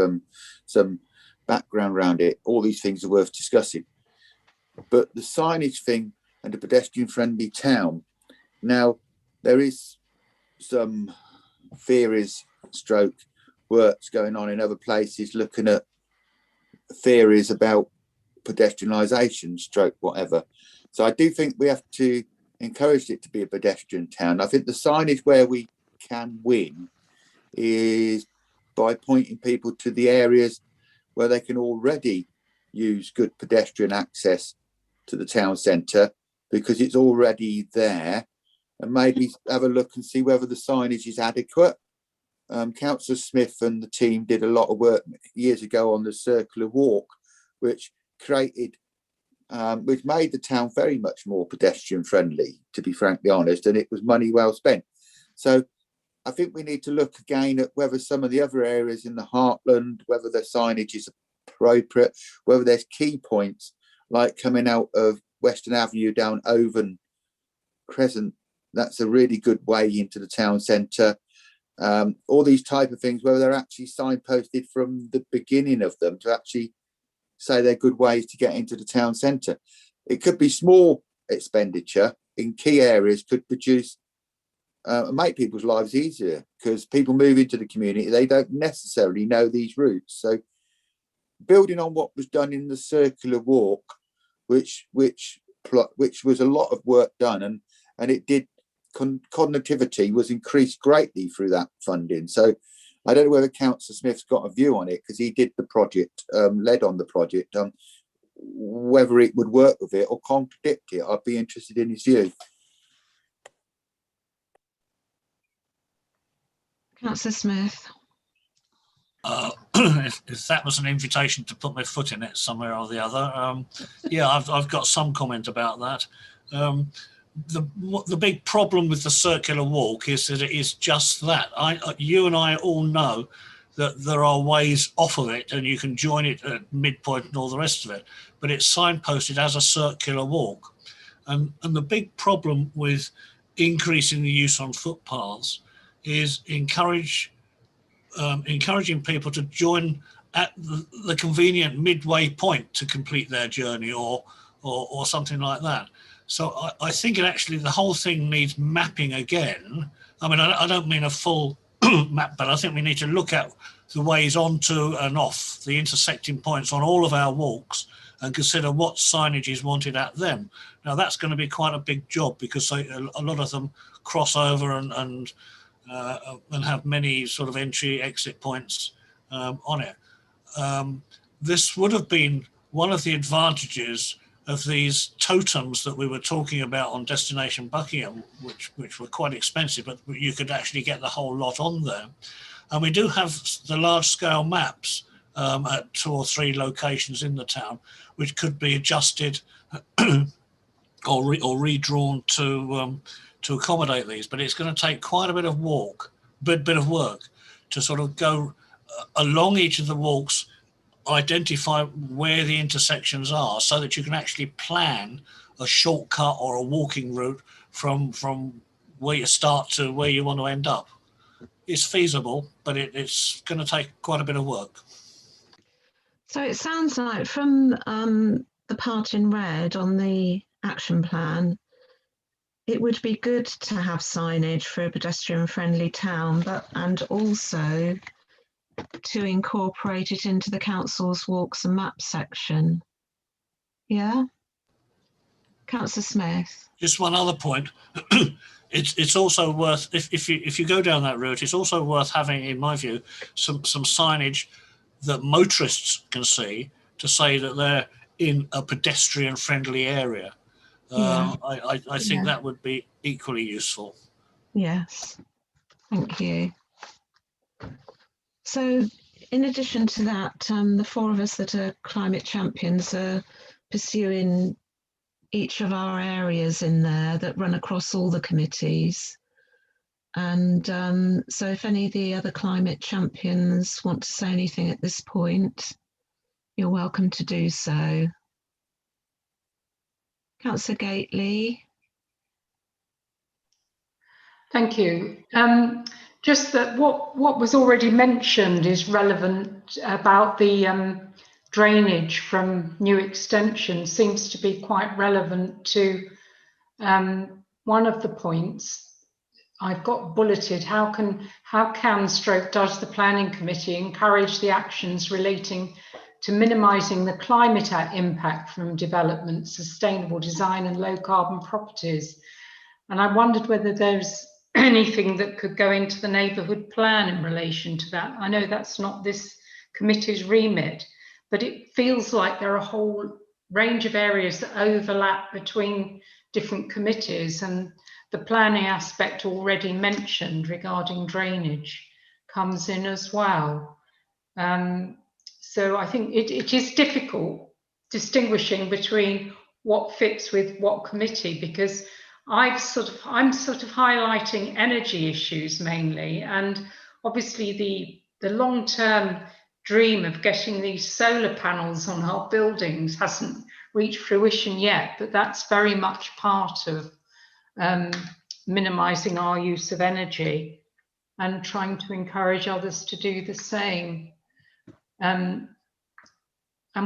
some background around it. All these things are worth discussing. But the signage thing and the pedestrian-friendly town, now there is some theories, works going on in other places looking at theories about pedestrianisation, whatever. So I do think we have to encourage it to be a pedestrian town. I think the signage where we can win is by pointing people to the areas where they can already use good pedestrian access to the town centre, because it's already there, and maybe have a look and see whether the signage is adequate. Councillor Smith and the team did a lot of work years ago on the circular walk, which made the town very much more pedestrian friendly, to be frankly honest, and it was money well spent. So I think we need to look again at whether some of the other areas in the heartland, whether the signage is appropriate, whether there's key points like coming out of Western Avenue down Oven Crescent. That's a really good way into the town centre. All these type of things, whether they're actually signposted from the beginning of them to actually say they're good ways to get into the town centre. It could be small expenditure in key areas, could produce make people's lives easier, because people move into the community, they don't necessarily know these routes. So building on what was done in the circular walk, which was a lot of work done, and it did, cognitivity was increased greatly through that funding. So I don't know whether Councillor Smith's got a view on it, because he did the project, led on the project, whether it would work with it or contradict it. I'd be interested in his view. Councillor Smith. If that was an invitation to put my foot in it somewhere or the other, yeah, I've got some comment about that. The big problem with the circular walk is that it is just that. You and I all know that there are ways off of it, and you can join it at midpoint and all the rest of it, but it's signposted as a circular walk. And the big problem with increasing the use on footpaths is encouraging people to join at the convenient midway point to complete their journey, or something like that. So I think the whole thing needs mapping again. I mean, I don't mean a full map, but I think we need to look at the ways onto and off, the intersecting points on all of our walks, and consider what signage is wanted at them. Now that's going to be quite a big job, because a lot of them cross over and have many sort of entry exit points on it. This would have been one of the advantages of these totems that we were talking about on Destination Buckingham, which were quite expensive, but you could actually get the whole lot on there. And we do have the large scale maps at 2 or 3 locations in the town, which could be adjusted or redrawn to accommodate these. But it's going to take quite a bit of work to sort of go along each of the walks, identify where the intersections are, so that you can actually plan a shortcut or a walking route from where you start to where you want to end up. It's feasible, but it's going to take quite a bit of work. So it sounds like from the part in red on the action plan, it would be good to have signage for a pedestrian-friendly town, and also to incorporate it into the council's walks and maps section. Yeah? Councillor Smith. Just one other point. It's also worth, if you go down that route, it's also worth having, in my view, some signage that motorists can see to say that they're in a pedestrian-friendly area. I think that would be equally useful. Yes, thank you. So, in addition to that, the 4 of us that are climate champions are pursuing each of our areas in there that run across all the committees. And so if any of the other climate champions want to say anything at this point, you're welcome to do so. Councillor Gately. Thank you. Just that what was already mentioned is relevant about the drainage from new extension seems to be quite relevant to one of the points I've got bulleted. How can stroke does the planning committee encourage the actions relating to minimising the climate impact from development, sustainable design and low carbon properties? And I wondered whether there's anything that could go into the neighbourhood plan in relation to that. I know that's not this committee's remit, but it feels like there are a whole range of areas that overlap between different committees, and the planning aspect already mentioned regarding drainage comes in as well. So I think it is difficult distinguishing between what fits with what committee, because I'm sort of highlighting energy issues mainly, and obviously the long-term dream of getting these solar panels on our buildings hasn't reached fruition yet, but that's very much part of minimising our use of energy and trying to encourage others to do the same. And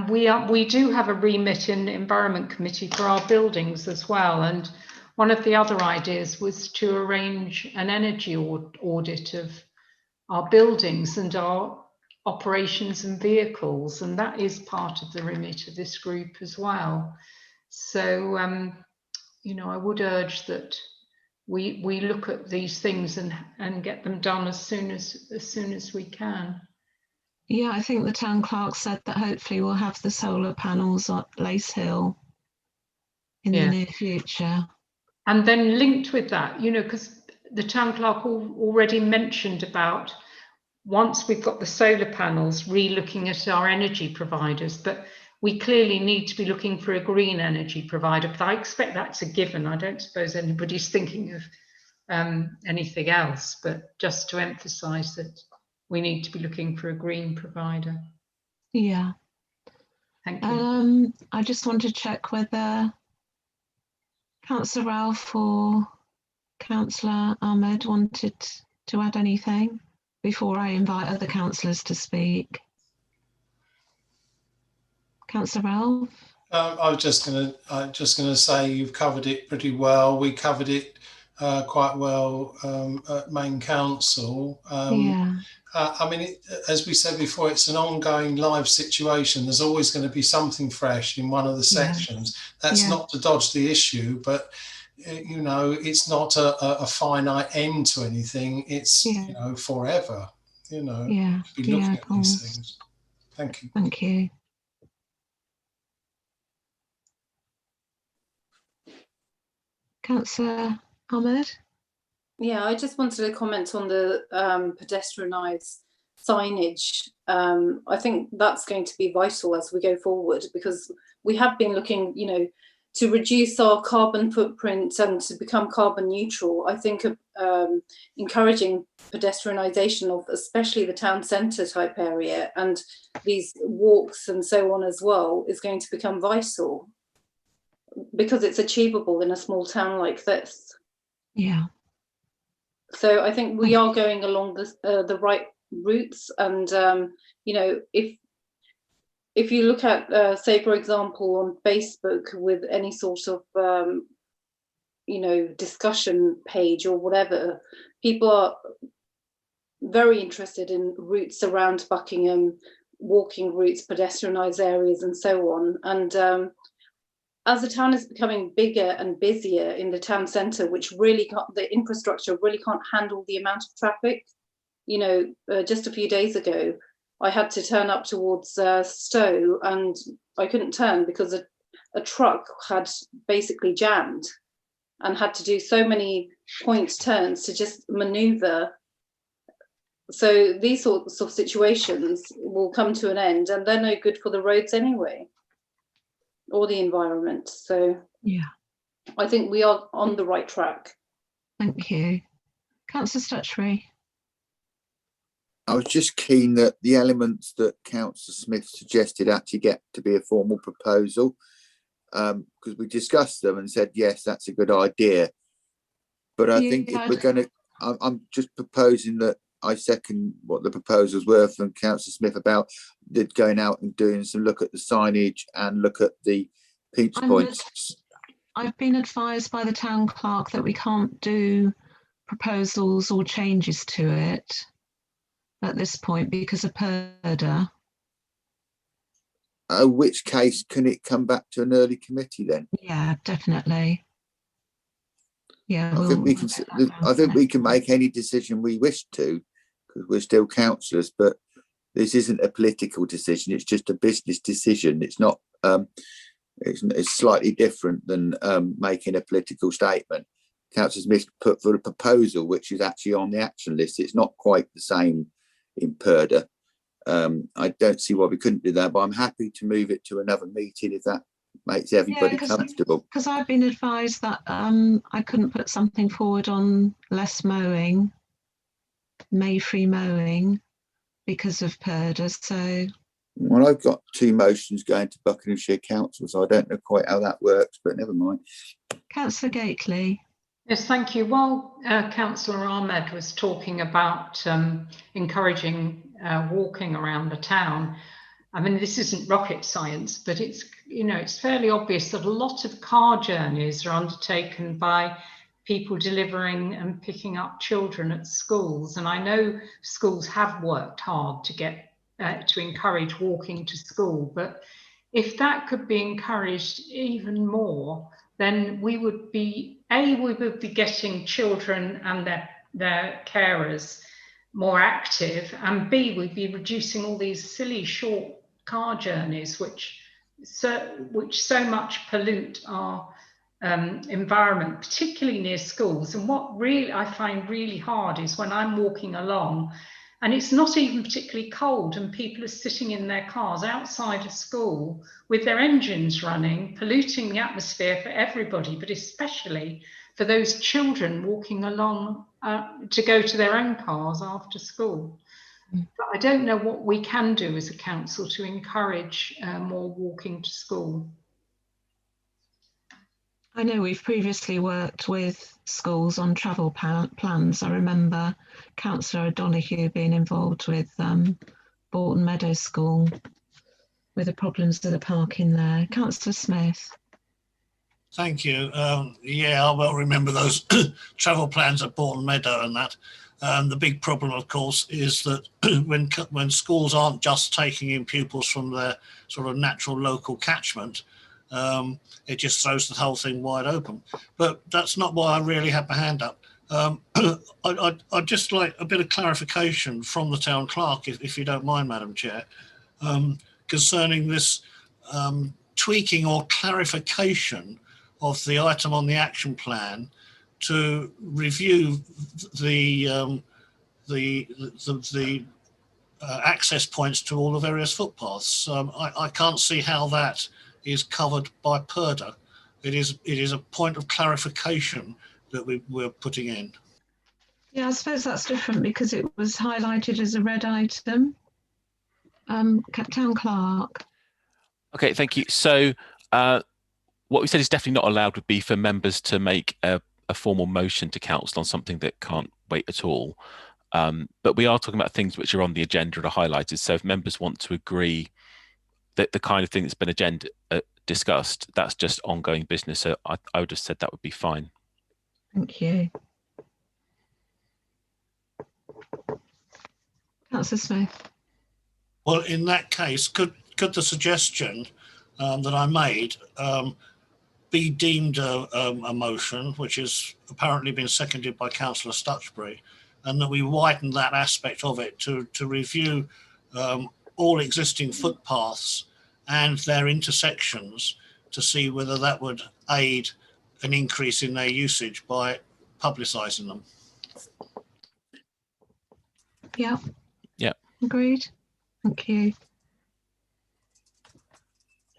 we do have a remit in the Environment Committee for our buildings as well, and one of the other ideas was to arrange an energy audit of our buildings and our operations and vehicles, and that is part of the remit of this group as well. So you know, I would urge that we look at these things and get them done as soon as we can. Yeah, I think the town clerk said that hopefully we'll have the solar panels at Lace Hill in the near future. And then linked with that, you know, because the town clerk already mentioned about once we've got the solar panels, re-looking at our energy providers, but we clearly need to be looking for a green energy provider. But I expect that's a given. I don't suppose anybody's thinking of anything else, but just to emphasise that we need to be looking for a green provider. Yeah. Thank you. I just want to check whether Councillor Ralph or Councillor Ahmed wanted to add anything before I invite other councillors to speak. Councillor Ralph? I was just going to say you've covered it pretty well. We covered it quite well at main council. I mean, as we said before, it's an ongoing live situation. There's always going to be something fresh in one of the sections. That's not to dodge the issue, but you know, it's not a finite end to anything. It's you know, forever. You know, be looking at these things. Thank you. Thank you. Councillor Ahmed? Yeah, I just wanted to comment on the pedestrianised signage. I think that's going to be vital as we go forward, because we have been looking, you know, to reduce our carbon footprint and to become carbon neutral. I think encouraging pedestrianisation of especially the town centre type area and these walks and so on as well is going to become vital, because it's achievable in a small town like this. Yeah. So I think we are going along the right routes, and you know, if you look at say for example on Facebook with any sort of you know, discussion page or whatever, people are very interested in routes around Buckingham, walking routes, pedestrianised areas and so on. And as the town is becoming bigger and busier in the town centre, which really the infrastructure really can't handle the amount of traffic. You know, just a few days ago, I had to turn up towards Stowe and I couldn't turn because a truck had basically jammed and had to do so many point turns to just manoeuvre. So these sorts of situations will come to an end, and they're no good for the roads anyway, or the environment. So yeah, I think we are on the right track. Thank you. Councillor Stutchery. I was just keen that the elements that Councillor Smith suggested actually get to be a formal proposal, because we discussed them and said, yes, that's a good idea. But I think if we're going to, I'm just proposing that I second what the proposals were from Councillor Smith about going out and doing some look at the signage and look at the pinch points. I've been advised by the town clerk that we can't do proposals or changes to it at this point because of PERDA. Which case can it come back to an early committee then? Yeah, definitely. Yeah, I think we can make any decision we wish to, because we're still councillors, but this isn't a political decision, it's just a business decision. It's not it's slightly different than making a political statement. Councillor Smith put for a proposal which is actually on the action list. It's not quite the same in PERDA. I don't see why we couldn't do that, but I'm happy to move it to another meeting if that makes everybody comfortable. Because I've been advised that I couldn't put something forward on less mowing, May-free mowing, because of PERDA. So, well, I've got 2 motions going to Buckinghamshire Council, so I don't know quite how that works, but never mind. Councillor Gately. Yes, thank you. While Councillor Ahmed was talking about encouraging walking around the town, I mean, this isn't rocket science, but it's, you know, it's fairly obvious that a lot of car journeys are undertaken by people delivering and picking up children at schools. And I know schools have worked hard to get to encourage walking to school, but if that could be encouraged even more, then we would be, we would be getting children and their carers more active, and B, we'd be reducing all these silly short car journeys which so much pollute our environment, particularly near schools. And what really I find really hard is when I'm walking along and it's not even particularly cold and people are sitting in their cars outside of school with their engines running, polluting the atmosphere for everybody, but especially for those children walking along to go to their own cars after school. But I don't know what we can do as a council to encourage more walking to school. I know we've previously worked with schools on travel plans. I remember Councillor O'Donoghue being involved with Bourton Meadows School with the problems of the parking there. Councillor Smith. Thank you. Yeah, I well remember those travel plans at Bourton Meadow and that. The big problem, of course, is that when schools aren't just taking in pupils from their sort of natural local catchment, it just throws the whole thing wide open. But that's not why I really had my hand up. I'd just like a bit of clarification from the town clerk, if you don't mind, Madam Chair, concerning this tweaking or clarification of the item on the action plan to review the access points to all the various footpaths. I can't see how that is covered by PERDA. It is a point of clarification that we're putting in. Yeah, I suppose that's different because it was highlighted as a red item. Town Clerk. Okay, thank you. So what we said is definitely not allowed would be for members to make a formal motion to council on something that can't wait at all. But we are talking about things which are on the agenda and are highlighted. So if members want to agree that the kind of thing that's been discussed, that's just ongoing business. So I would have said that would be fine. Thank you. Councillor Smith. Well, in that case, could the suggestion that I made be deemed a motion, which has apparently been seconded by Councillor Stutchbury, and that we widen that aspect of it to review all existing footpaths and their intersections to see whether that would aid an increase in their usage by publicising them. Yeah. Yeah. Agreed. Thank you.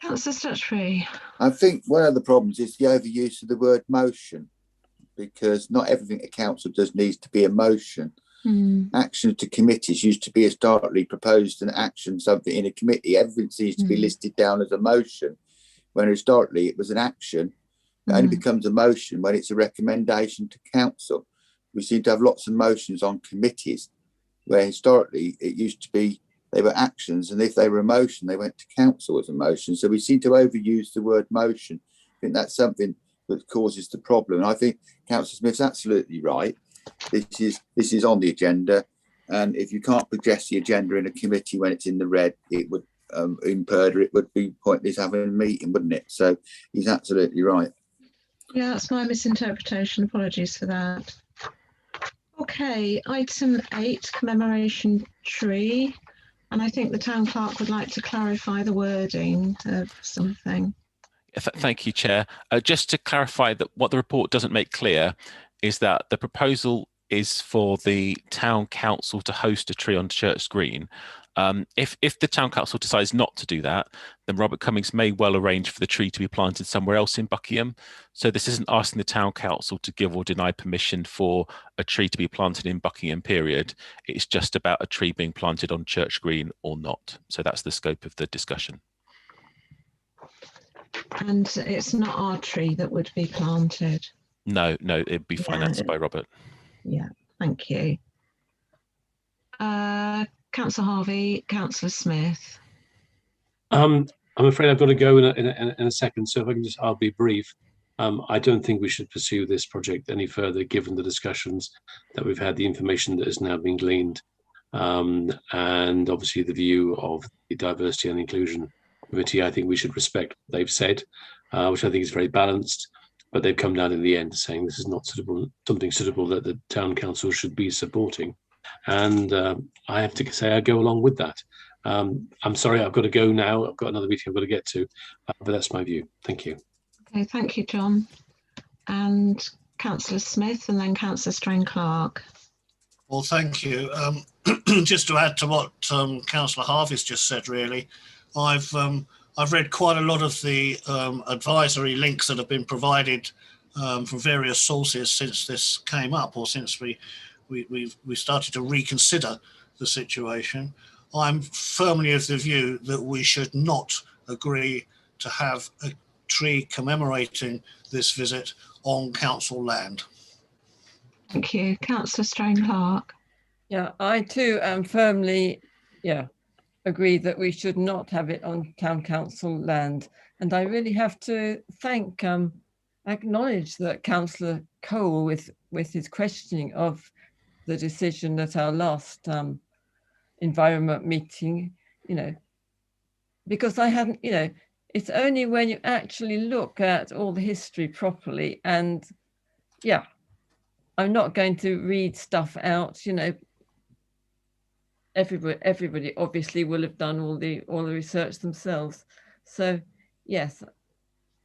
Councillor Stutchbury. I think one of the problems is the overuse of the word motion, because not everything a council does needs to be a motion. Action to committees used to be historically proposed an action, something in a committee. Everything needs to be listed down as a motion, when historically it was an action. It only becomes a motion when it's a recommendation to council. We seem to have lots of motions on committees, where historically it used to be they were actions, and if they were a motion, they went to council as a motion. So we seem to overuse the word motion. I think that's something that causes the problem. And I think Councillor Smith's absolutely right. This is on the agenda, and if you can't progress the agenda in a committee when it's in the red, it would in PERDA it would be pointless having a meeting, wouldn't it? So he's absolutely right. Yeah, that's my misinterpretation. Apologies for that. Okay, item 8, Commemoration Tree. And I think the town clerk would like to clarify the wording of something. Thank you, Chair. Just to clarify that what the report doesn't make clear is that the proposal is for the town council to host a tree on Church Green. If the town council decides not to do that, then Robert Cummings may well arrange for the tree to be planted somewhere else in Buckingham. So this isn't asking the town council to give or deny permission for a tree to be planted in Buckingham, period. It's just about a tree being planted on Church Green or not. So that's the scope of the discussion. And it's not our tree that would be planted? No, it'd be financed by Robert. Yeah, thank you. Councillor Harvey, Councillor Smith. I'm afraid I've got to go in a second, so if I can I'll be brief. I don't think we should pursue this project any further, given the discussions that we've had, the information that has now been gleaned, and obviously the view of the Diversity and Inclusion Committee. I think we should respect what they've said, which I think is very balanced, but they've come down in the end saying this is not suitable, something suitable that the town council should be supporting. And I have to say I go along with that. I'm sorry, I've got to go now. I've got another meeting I've got to get to, but that's my view. Thank you. Okay, thank you, John. And Councillor Smith and then Councillor Strain-Clark. Well, thank you. Just to add to what Councillor Harvey's just said, really, I've read quite a lot of the advisory links that have been provided from various sources since this came up, or since we started to reconsider the situation. I'm firmly of the view that we should not agree to have a tree commemorating this visit on council land. Thank you. Councillor Strain-Clark. Yeah, I too am firmly, agree that we should not have it on town council land. And I really have to acknowledge that Councillor Cole with his questioning of the decision at our last environment meeting, you know, because I hadn't, you know, it's only when you actually look at all the history properly, and yeah, I'm not going to read stuff out, you know. Everybody obviously will have done all the research themselves. So yes,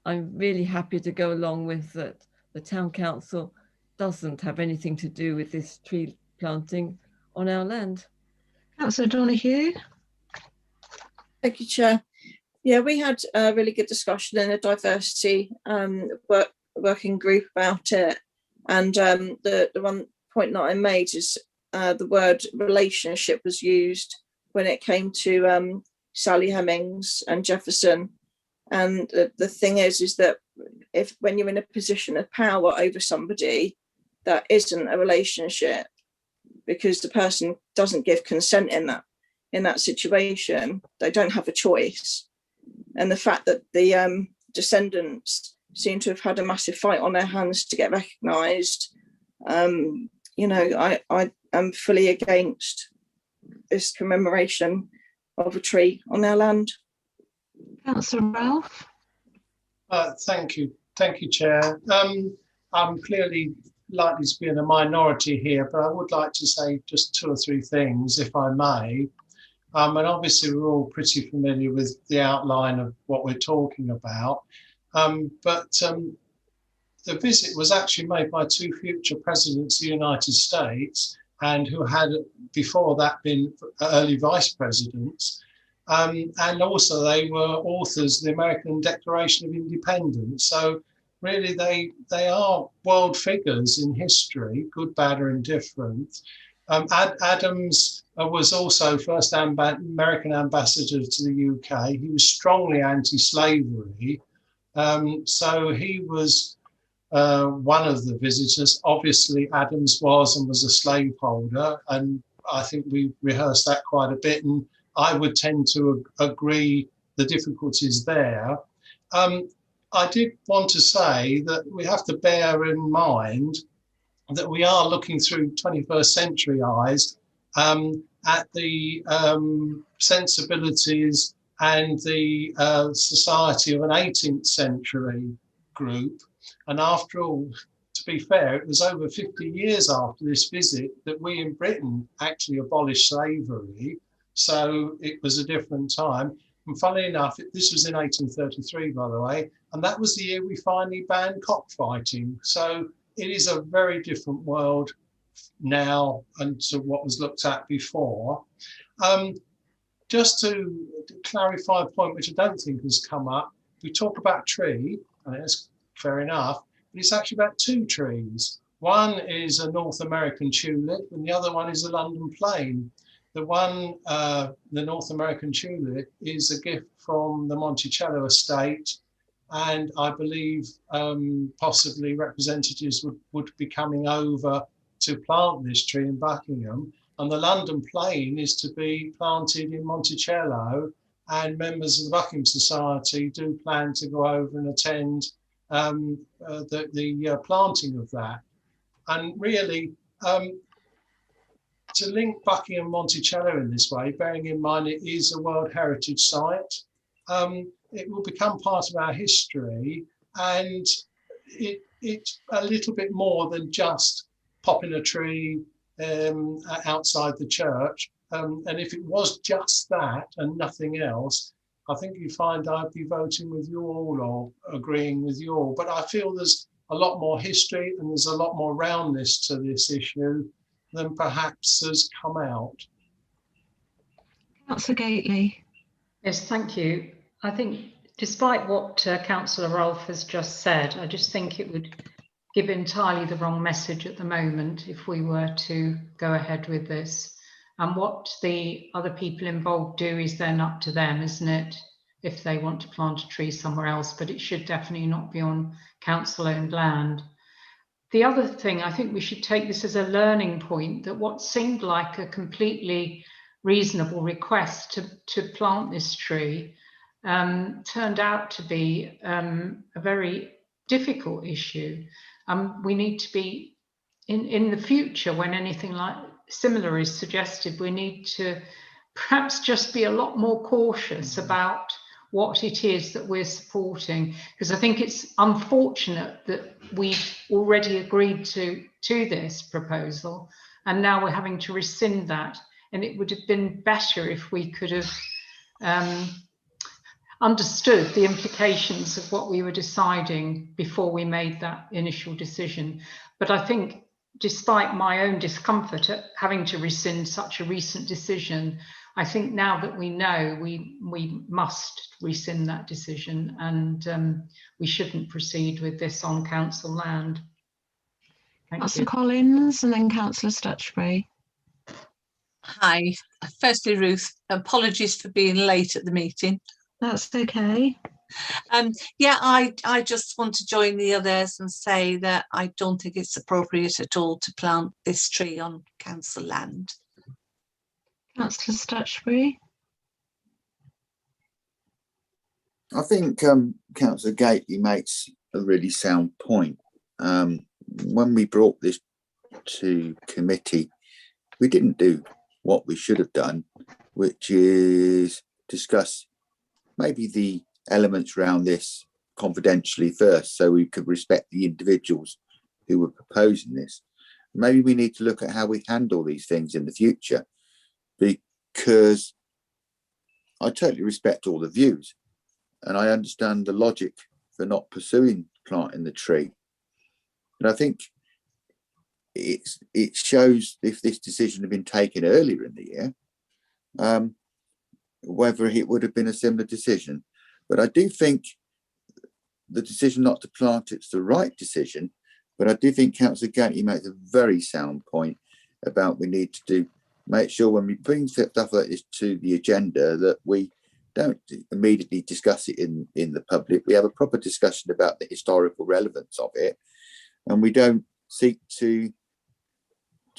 I'm really happy to go along with that. The town council doesn't have anything to do with this tree planting on our land. Councillor Donoghue. Thank you, Chair. Yeah, we had a really good discussion in a diversity working group about it. And the one point that I made is the word relationship was used when it came to Sally Hemings and Jefferson. And the thing is that when you're in a position of power over somebody, that isn't a relationship, because the person doesn't give consent in that situation. They don't have a choice. And the fact that the descendants seem to have had a massive fight on their hands to get recognised, you know, I am fully against this commemoration of a tree on their land. Councillor Ralph. Thank you, Chair. I'm clearly likely to be in a minority here, but I would like to say just 2 or 3 things, if I may. And obviously we're all pretty familiar with the outline of what we're talking about. But the visit was actually made by 2 future presidents of the United States, and who had before that been early vice presidents. And also they were authors of the American Declaration of Independence. So really they are world figures in history, good, bad or indifferent. Adams was also first American ambassador to the UK. He was strongly anti-slavery. So he was one of the visitors. Obviously Adams was a slaveholder, and I think we rehearsed that quite a bit, and I would tend to agree the difficulties there. I did want to say that we have to bear in mind that we are looking through 21st century eyes at the sensibilities and the society of an 18th century group. And after all, to be fair, it was over 50 years after this visit that we in Britain actually abolished slavery. So it was a different time. And funnily enough, this was in 1833, by the way, and that was the year we finally banned cockfighting. So it is a very different world now and to what was looked at before. Just to clarify a point which I don't think has come up, we talk about tree, and it's fair enough, but it's actually about 2 trees. One is a North American tulip, and the other one is a London plane. The one, the North American tulip, is a gift from the Monticello estate, and I believe possibly representatives would be coming over to plant this tree in Buckingham. And the London plane is to be planted in Monticello, and members of the Buckingham Society do plan to go over and attend the planting of that. And really, to link Buckingham and Monticello in this way, bearing in mind it is a World Heritage Site, it will become part of our history, and it's a little bit more than just popping a tree outside the church. And if it was just that and nothing else, I think you find I'd be voting with you all or agreeing with you all. But I feel there's a lot more history and there's a lot more roundness to this issue than perhaps has come out. Councillor Gately. Yes, thank you. I think despite what Councillor Rolfe has just said, I just think it would give entirely the wrong message at the moment if we were to go ahead with this. And what the other people involved do is then up to them, isn't it? If they want to plant a tree somewhere else, but it should definitely not be on council-owned land. The other thing, I think we should take this as a learning point, that what seemed like a completely reasonable request to plant this tree turned out to be a very difficult issue. We need to be in the future, when anything like similar is suggested, we need to perhaps just be a lot more cautious about what it is that we're supporting, because I think it's unfortunate that we've already agreed to this proposal and now we're having to rescind that. And it would have been better if we could have understood the implications of what we were deciding before we made that initial decision. But I think, despite my own discomfort at having to rescind such a recent decision, I think now that we know, we must rescind that decision, and we shouldn't proceed with this on council land. Councillor Collins and then Councillor Stutchbury. Hi. Firstly, Ruth, apologies for being late at the meeting. That's okay. Yeah, I just want to join the others and say that I don't think it's appropriate at all to plant this tree on council land. Councillor Stutchbury. I think Councillor Gately makes a really sound point. When we brought this to committee, we didn't do what we should have done, which is discuss maybe the elements around this confidentially first, so we could respect the individuals who were proposing this. Maybe we need to look at how we handle these things in the future, because I totally respect all the views and I understand the logic for not pursuing planting the tree. And I think it shows, if this decision had been taken earlier in the year, whether it would have been a similar decision. But I do think the decision not to plant it's the right decision. But I do think Councillor Gately makes a very sound point about we need to make sure when we bring stuff like this to the agenda that we don't immediately discuss it in the public. We have a proper discussion about the historical relevance of it, and we don't seek to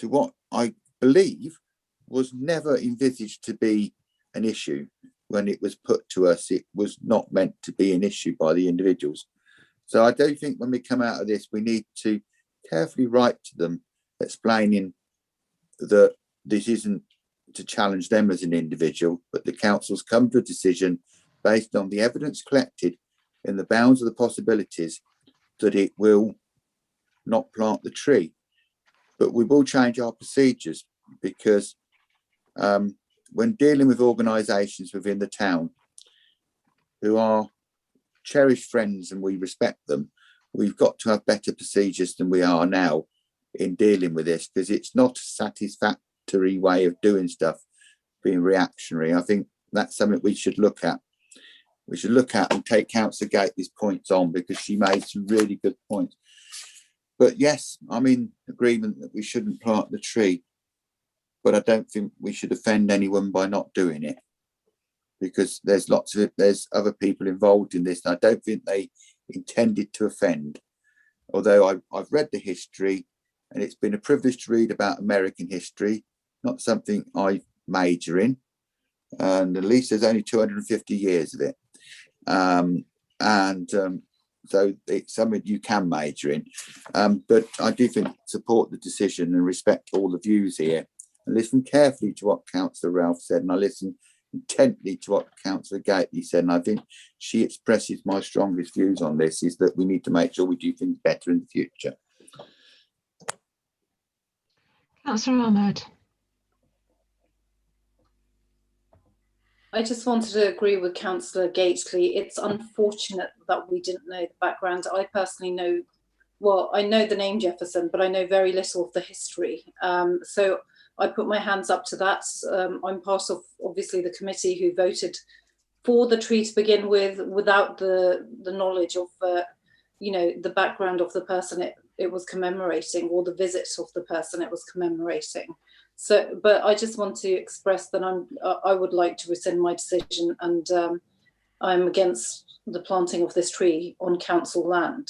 what I believe was never envisaged to be an issue. When it was put to us, it was not meant to be an issue by the individuals. So I do think when we come out of this, we need to carefully write to them explaining that this isn't to challenge them as an individual, but the council's come to a decision based on the evidence collected in the bounds of the possibilities that it will not plant the tree. But we will change our procedures, because when dealing with organisations within the town who are cherished friends and we respect them, we've got to have better procedures than we are now in dealing with this, because it's not a satisfactory way of doing stuff, being reactionary. I think that's something we should look at. We should look at and take Councillor Gately's points on, because she made some really good points. But yes, I'm in agreement that we shouldn't plant the tree, but I don't think we should offend anyone by not doing it, because there's other people involved in this, and I don't think they intended to offend. Although I've read the history, and it's been a privilege to read about American history, not something I major in, and at least there's only 250 years of it. So it's something you can major in. But I do think support the decision and respect all the views here, and listen carefully to what Councillor Ralph said, and I listen intently to what Councillor Gately said, and I think she expresses my strongest views on this, is that we need to make sure we do things better in the future. Councillor Ahmed. I just wanted to agree with Councillor Gately. It's unfortunate that we didn't know the background. I personally know, well, I know the name Jefferson, but I know very little of the history. So I put my hands up to that. I'm part of, obviously, the committee who voted for the tree to begin with, without the knowledge of, the background of the person it was commemorating, or the visit of the person it was commemorating. So, but I just want to express that I would like to rescind my decision, and I'm against the planting of this tree on council land.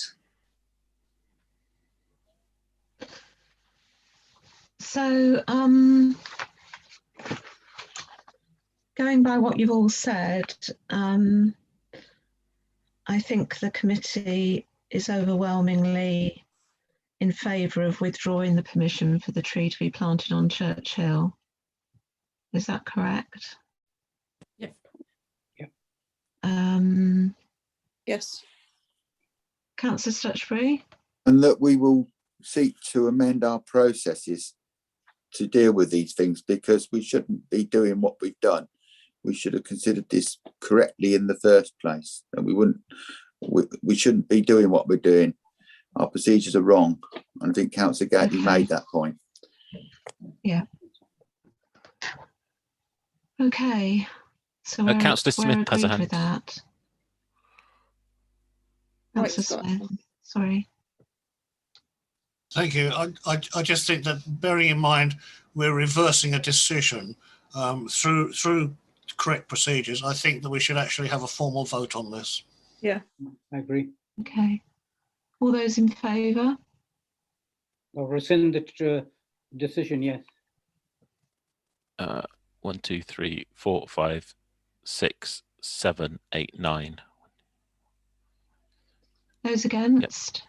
So, going by what you've all said, I think the committee is overwhelmingly in favour of withdrawing the permission for the tree to be planted on Church Hill. Is that correct? Yep. Yep. Yes. Councillor Stutchbury? And that we will seek to amend our processes to deal with these things, because we shouldn't be doing what we've done. We should have considered this correctly in the first place, and we shouldn't be doing what we're doing. Our procedures are wrong. And I think Councillor Gately made that point. Yeah. Okay. So Councillor Smith has a hand. with that. Councillor Smith, sorry. Thank you. I just think that, bearing in mind we're reversing a decision through correct procedures, I think that we should actually have a formal vote on this. Yeah, I agree. Okay. All those in favour? Or rescind the decision, yes. 1, 2, 3, 4, 5, 6, 7, 8, 9. Those against?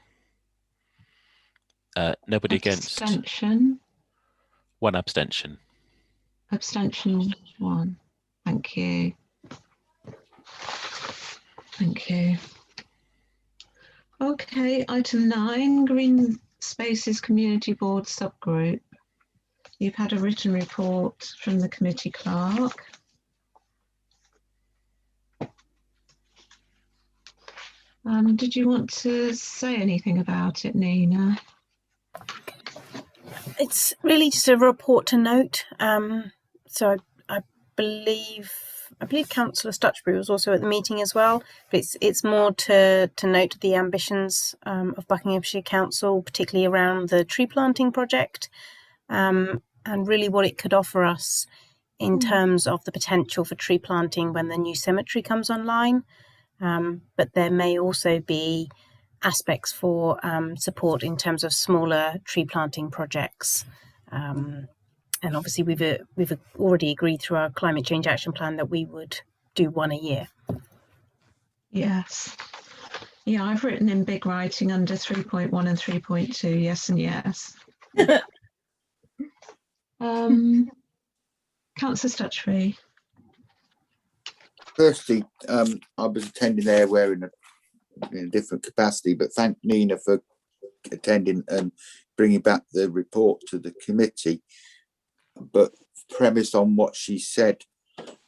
Nobody against. Abstention? 1 abstention. Abstention 1. Thank you. Thank you. Okay, item 9, Greenspaces Community Board Sub-Group. You've had a written report from the committee clerk. Did you want to say anything about it, Nina? It's really just a report to note. So I believe Councillor Stutchbury was also at the meeting as well. But it's more to note the ambitions of Buckinghamshire Council, particularly around the tree planting project, and really what it could offer us in terms of the potential for tree planting when the new cemetery comes online. But there may also be aspects for support in terms of smaller tree planting projects. And obviously we've already agreed through our climate change action plan that we would do 1 a year. Yes. Yeah, I've written in big writing under 3.1 and 3.2, yes and yes. Councillor Stutchbury. Firstly, I was attending there wearing in a different capacity, but thank Nina for attending and bringing back the report to the committee. But premised on what she said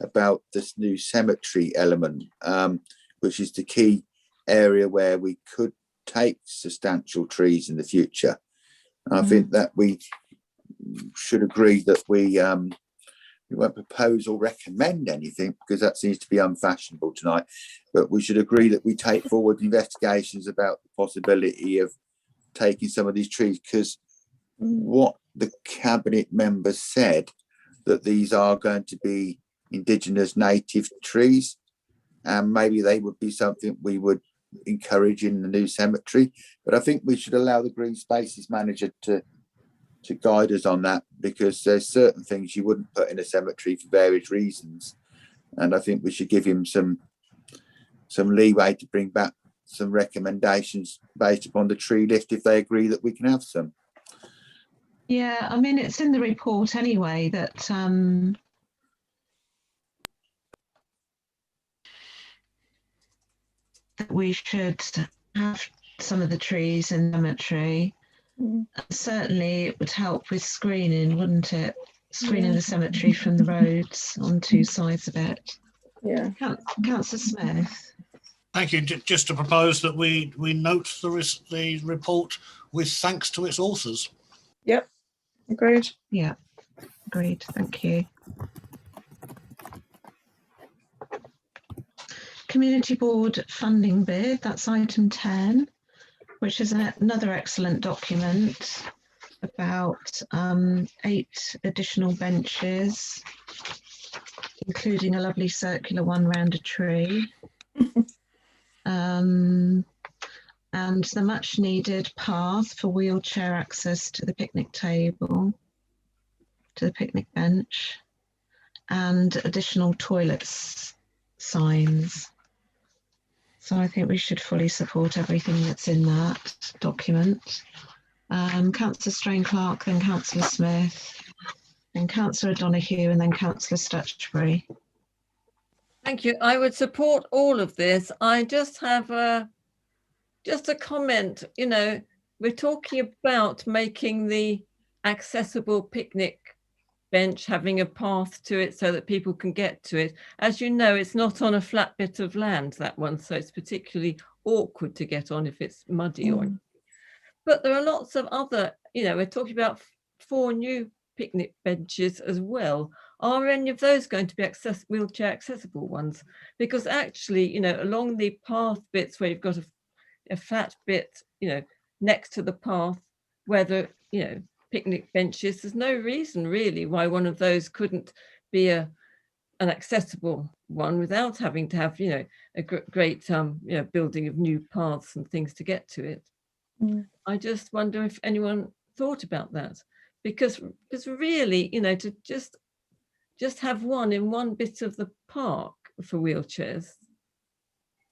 about this new cemetery element, which is the key area where we could take substantial trees in the future. I think that we should agree that we won't propose or recommend anything, because that seems to be unfashionable tonight, but we should agree that we take forward investigations about the possibility of taking some of these trees, because what the cabinet members said, that these are going to be indigenous native trees, and maybe they would be something we would encourage in the new cemetery. But I think we should allow the Greenspaces manager to guide us on that, because there's certain things you wouldn't put in a cemetery for various reasons, and I think we should give him some leeway to bring back some recommendations based upon the tree list if they agree that we can have some. Yeah, I mean, it's in the report anyway that that we should have some of the trees in the cemetery. Certainly it would help with screening, wouldn't it? Screening the cemetery from the roads on 2 sides of it. Yeah. Councillor Smith. Thank you. Just to propose that we note the report with thanks to its authors. Yep. Agreed. Yeah. Agreed. Thank you. Community Board funding bid, that's item 10, which is another excellent document about 8 additional benches, including a lovely circular one round a tree. And the much needed path for wheelchair access to the picnic table, to the picnic bench, and additional toilets signs. So I think we should fully support everything that's in that document. Councillor Strain-Clark, then Councillor Smith, then Councillor O'Donoghue, and then Councillor Stutchbury. Thank you. I would support all of this. I just have a comment. You know, we're talking about making the accessible picnic bench, having a path to it so that people can get to it. As you know, it's not on a flat bit of land, that one, so it's particularly awkward to get on if it's muddy or. But there are lots of other, you know, we're talking about 4 new picnic benches as well. Are any of those going to be wheelchair accessible ones? Because actually, you know, along the path bits where you've got a flat bit, you know, next to the path where the, you know, picnic benches, there's no reason really why one of those couldn't be an accessible one without having to have, you know, a great you know, building of new paths and things to get to it. I just wonder if anyone thought about that, because really, you know, to just have one in one bit of the park for wheelchairs,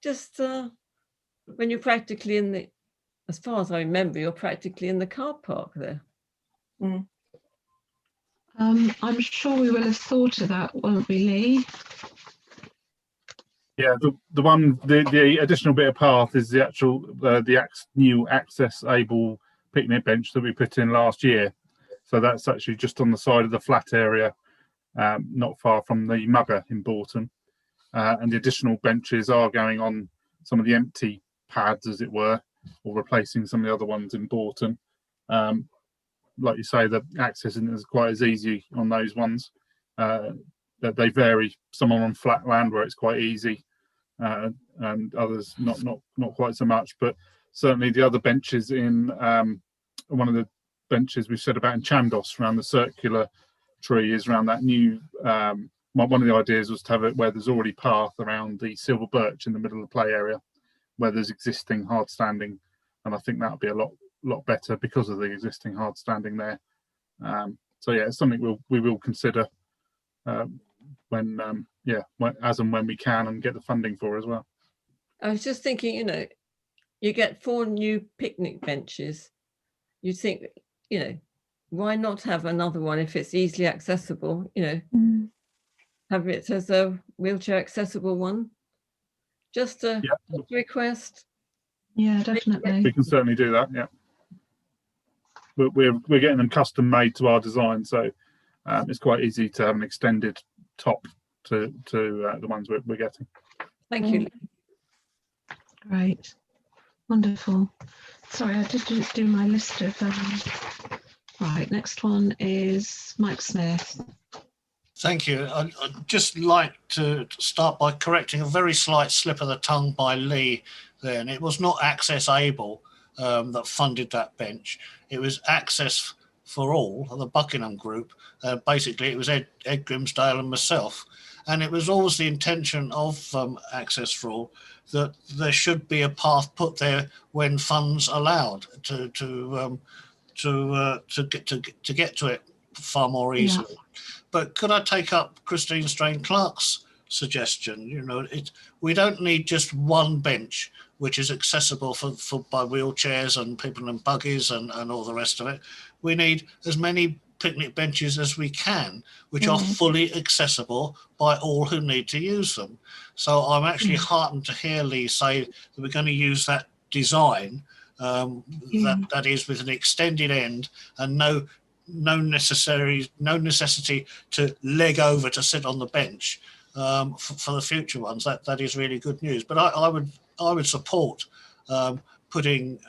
just when you're practically in the, as far as I remember, you're practically in the car park there. I'm sure we will have thought of that, won't we, Lee? Yeah, the additional bit of path is the actual new access able picnic bench that we put in last year. So that's actually just on the side of the flat area, not far from the Mugger in Bourton. And the additional benches are going on some of the empty pads, as it were, or replacing some of the other ones in Bourton. Like you say, the access isn't quite as easy on those ones. That they vary. Some are on flat land where it's quite easy, and others not quite so much. But certainly the other benches in one of the benches we said about in Chandos around the circular tree is around that new. One of the ideas was to have it where there's already path around the silver birch in the middle of the play area, where there's existing hard standing, and I think that would be a lot better because of the existing hard standing there. So yeah, it's something we will consider when as and when we can and get the funding for as well. I was just thinking, you know, you get 4 new picnic benches. You think, you know, why not have another one if it's easily accessible? You know, have it as a wheelchair accessible one. Just a request. Yeah, definitely. We can certainly do that. Yeah, we're getting them custom made to our design, so it's quite easy to have an extended top to the ones we're getting. Thank you. Great, wonderful. Sorry, I didn't do my list of. Right, next one is Mike Smith. Thank you. I'd just like to start by correcting a very slight slip of the tongue by Lee there. And it was not Access Able that funded that bench. It was Access for All, the Buckingham Group. Basically, it was Ed Grimsdale and myself. And it was always the intention of Access for All that there should be a path put there when funds allowed to get to it far more easily. Yeah. But could I take up Christine Strain-Clark's suggestion? You know, we don't need just one bench which is accessible by wheelchairs and people in buggies and all the rest of it. We need as many picnic benches as we can, which are fully accessible by all who need to use them. So I'm actually heartened to hear Lee say that we're going to use that design that is with an extended end and no necessity to leg over to sit on the bench for the future ones. That is really good news. But I would support putting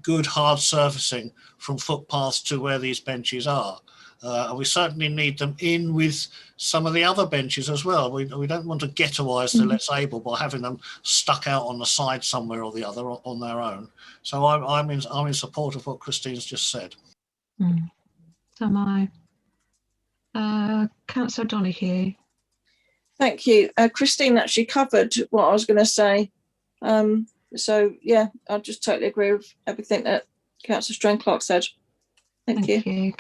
good hard surfacing from footpaths to where these benches are. And we certainly need them in with some of the other benches as well. We don't want to ghettoise the less able by having them stuck out on the side somewhere or the other on their own. So I'm in support of what Christine's just said. So am I. Councillor O'Donoghue. Thank you. Christine actually covered what I was going to say. So yeah, I just totally agree with everything that Councillor Strain-Clark said. Thank you.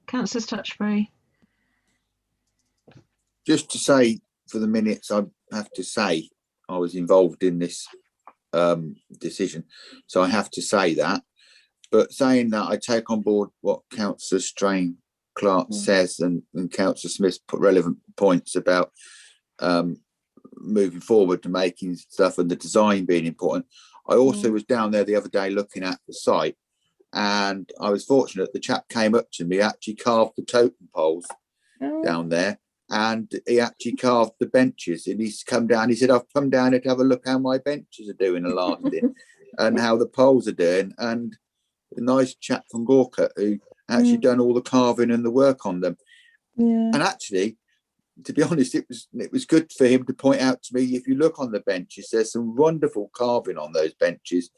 Councillor Stutchbury. Just to say for the minutes, I have to say I was involved in this decision, so I have to say that. But saying that, I take on board what Councillor Clark says, and Councillor Smith put relevant points about moving forward to making stuff and the design being important. I also was down there the other day looking at the site, and I was fortunate the chap came up to me, actually carved the totem poles down there, and he actually carved the benches, and he's come down, he said, I've come down here to have a look how my benches are doing and lasting and how the poles are doing. And a nice chap from Gorka who actually done all the carving and the work on them. And actually, to be honest, it was good for him to point out to me, if you look on the benches, there's some wonderful carving on those benches,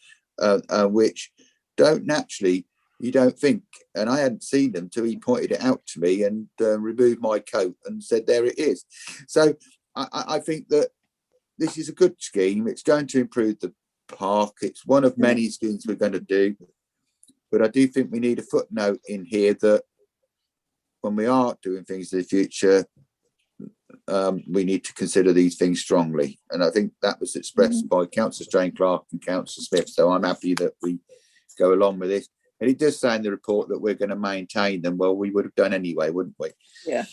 which don't naturally, you don't think, and I hadn't seen them till he pointed it out to me and removed my coat and said, there it is. So I think that this is a good scheme. It's going to improve the park. It's one of many schemes we're going to do. But I do think we need a footnote in here that when we are doing things in the future, we need to consider these things strongly. And I think that was expressed by Councillor Clark and Councillor Smith. So I'm happy that we go along with this. And it does say in the report that we're going to maintain them. Well, we would have done anyway, wouldn't we? Yeah.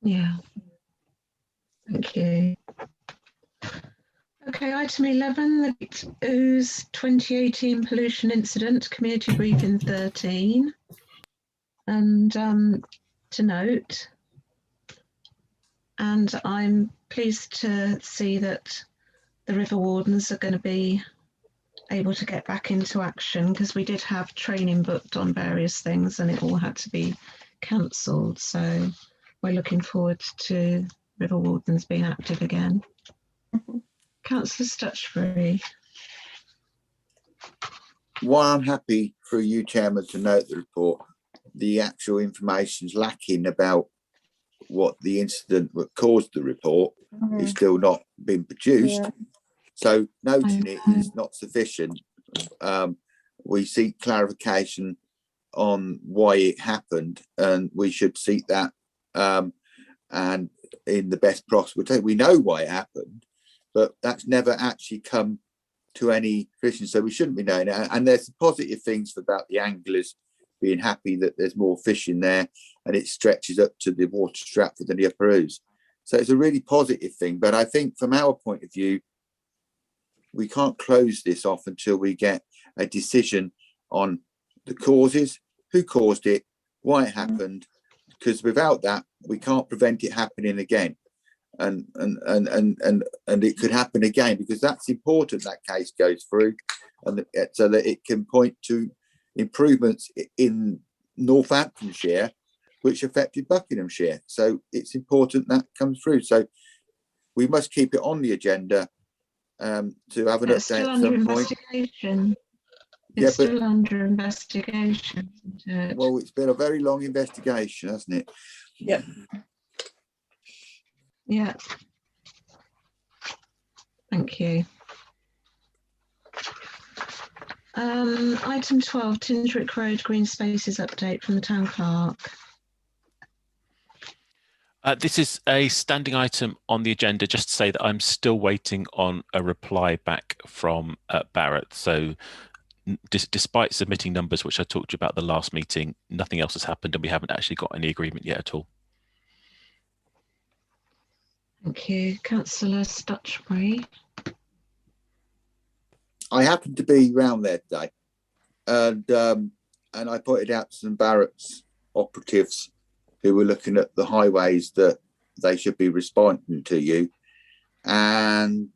Yeah. Thank you. Okay, item 11, the Ouse 2018 pollution incident, community briefing 13. And to note, and I'm pleased to see that the river wardens are going to be able to get back into action, because we did have training booked on various things and it all had to be cancelled. So we're looking forward to river wardens being active again. Councillor Stutchbury. While I'm happy for you, Chairman, to note the report, the actual information is lacking about what the incident that caused the report is still not been produced. So noting it is not sufficient. We seek clarification on why it happened, and we should seek that and in the best possible way. We know why it happened, but that's never actually come to any fruition, so we shouldn't be knowing it. And there's positive things about the anglers being happy that there's more fish in there and it stretches up to the water Stratford and the Upper Ouse. So it's a really positive thing. But I think from our point of view, we can't close this off until we get a decision on the causes, who caused it, why it happened, because without that, we can't prevent it happening again. And it could happen again, because that's important that case goes through, and so that it can point to improvements in Northamptonshire which affected Buckinghamshire. So it's important that comes through. So we must keep it on the agenda to have an update at some point. It's still under investigation. Isn't it? Well, it's been a very long investigation, hasn't it? Yep. Yeah. Thank you. Item 12, Tindrick Road Greenspaces update from the Town Clerk. This is a standing item on the agenda, just to say that I'm still waiting on a reply back from Barrett. So despite submitting numbers, which I talked to you about the last meeting, nothing else has happened and we haven't actually got any agreement yet at all. Thank you. Councillor Stutchbury. I happened to be round there today, and I pointed out some Barrett's operatives who were looking at the highways that they should be responding to you, and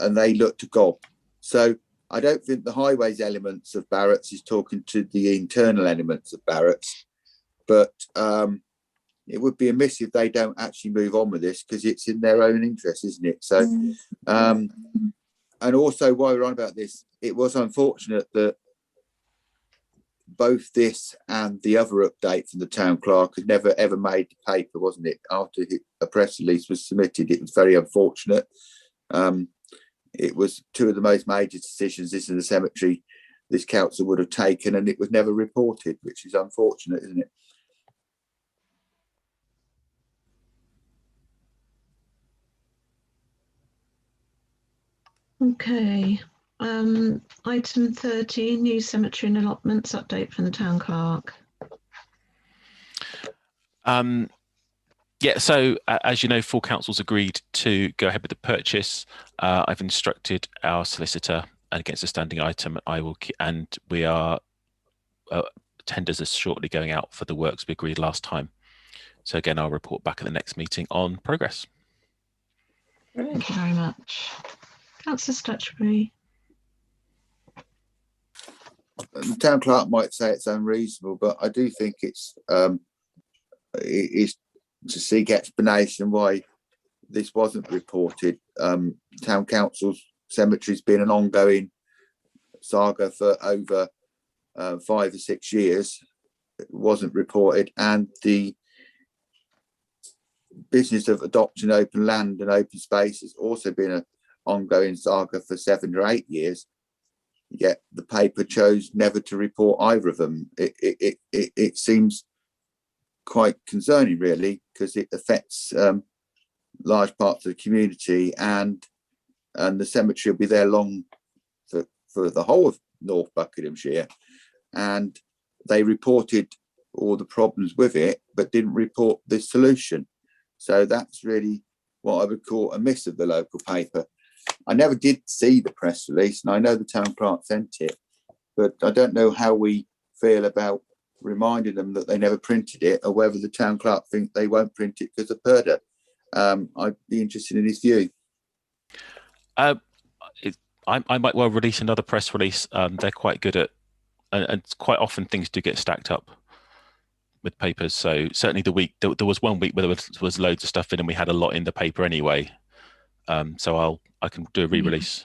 they looked to gob. So I don't think the highways elements of Barrett's is talking to the internal elements of Barrett's, but it would be amiss if they don't actually move on with this, because it's in their own interest, isn't it? So, and also while we're on about this, it was unfortunate that both this and the other update from the Town Clerk had never ever made the paper, wasn't it? After a press release was submitted, it was very unfortunate. It was two of the most major decisions this in the cemetery this council would have taken, and it was never reported, which is unfortunate, isn't it? Okay, Item 30, new cemetery and allotments update from the town clerk. Yeah, so as you know, full council's agreed to go ahead with the purchase. I've instructed our solicitor, and against a standing item, and we are tenders are shortly going out for the works we agreed last time. So again, I'll report back at the next meeting on progress. Thank you very much. Councillor Stutchbury. The town clerk might say it's unreasonable, but I do think it is to seek explanation why this wasn't reported. Town council's cemetery's been an ongoing saga for over 5 or 6 years. It wasn't reported, and the business of adopting open land and open space has also been an ongoing saga for 7 or 8 years. Yet the paper chose never to report either of them. It seems quite concerning, really, because it affects large parts of the community, and the cemetery will be there long for the whole of North Buckinghamshire. And they reported all the problems with it, but didn't report the solution. So that's really what I would call a miss of the local paper. I never did see the press release, and I know the town clerk sent it, but I don't know how we feel about reminding them that they never printed it, or whether the town clerk think they won't print it because of Purda. I'd be interested in his view. I might well release another press release. They're quite good at, and quite often things do get stacked up with papers. So certainly there was 1 week where there was loads of stuff in, and we had a lot in the paper anyway. So I can do a re-release.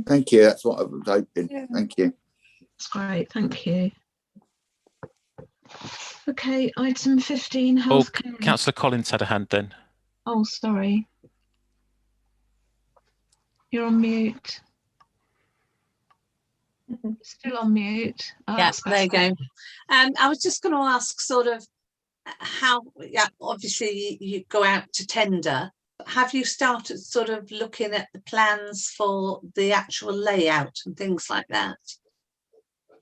Thank you. That's what I was hoping. Yeah. Thank you. That's great. Thank you. Okay, item 15, healthcare. Oh, Councillor Collins had a hand then. Oh, sorry. You're on mute. Still on mute. Oh, yeah, there you go. I was just going to ask sort of how, yeah, obviously you go out to tender. Have you started sort of looking at the plans for the actual layout and things like that?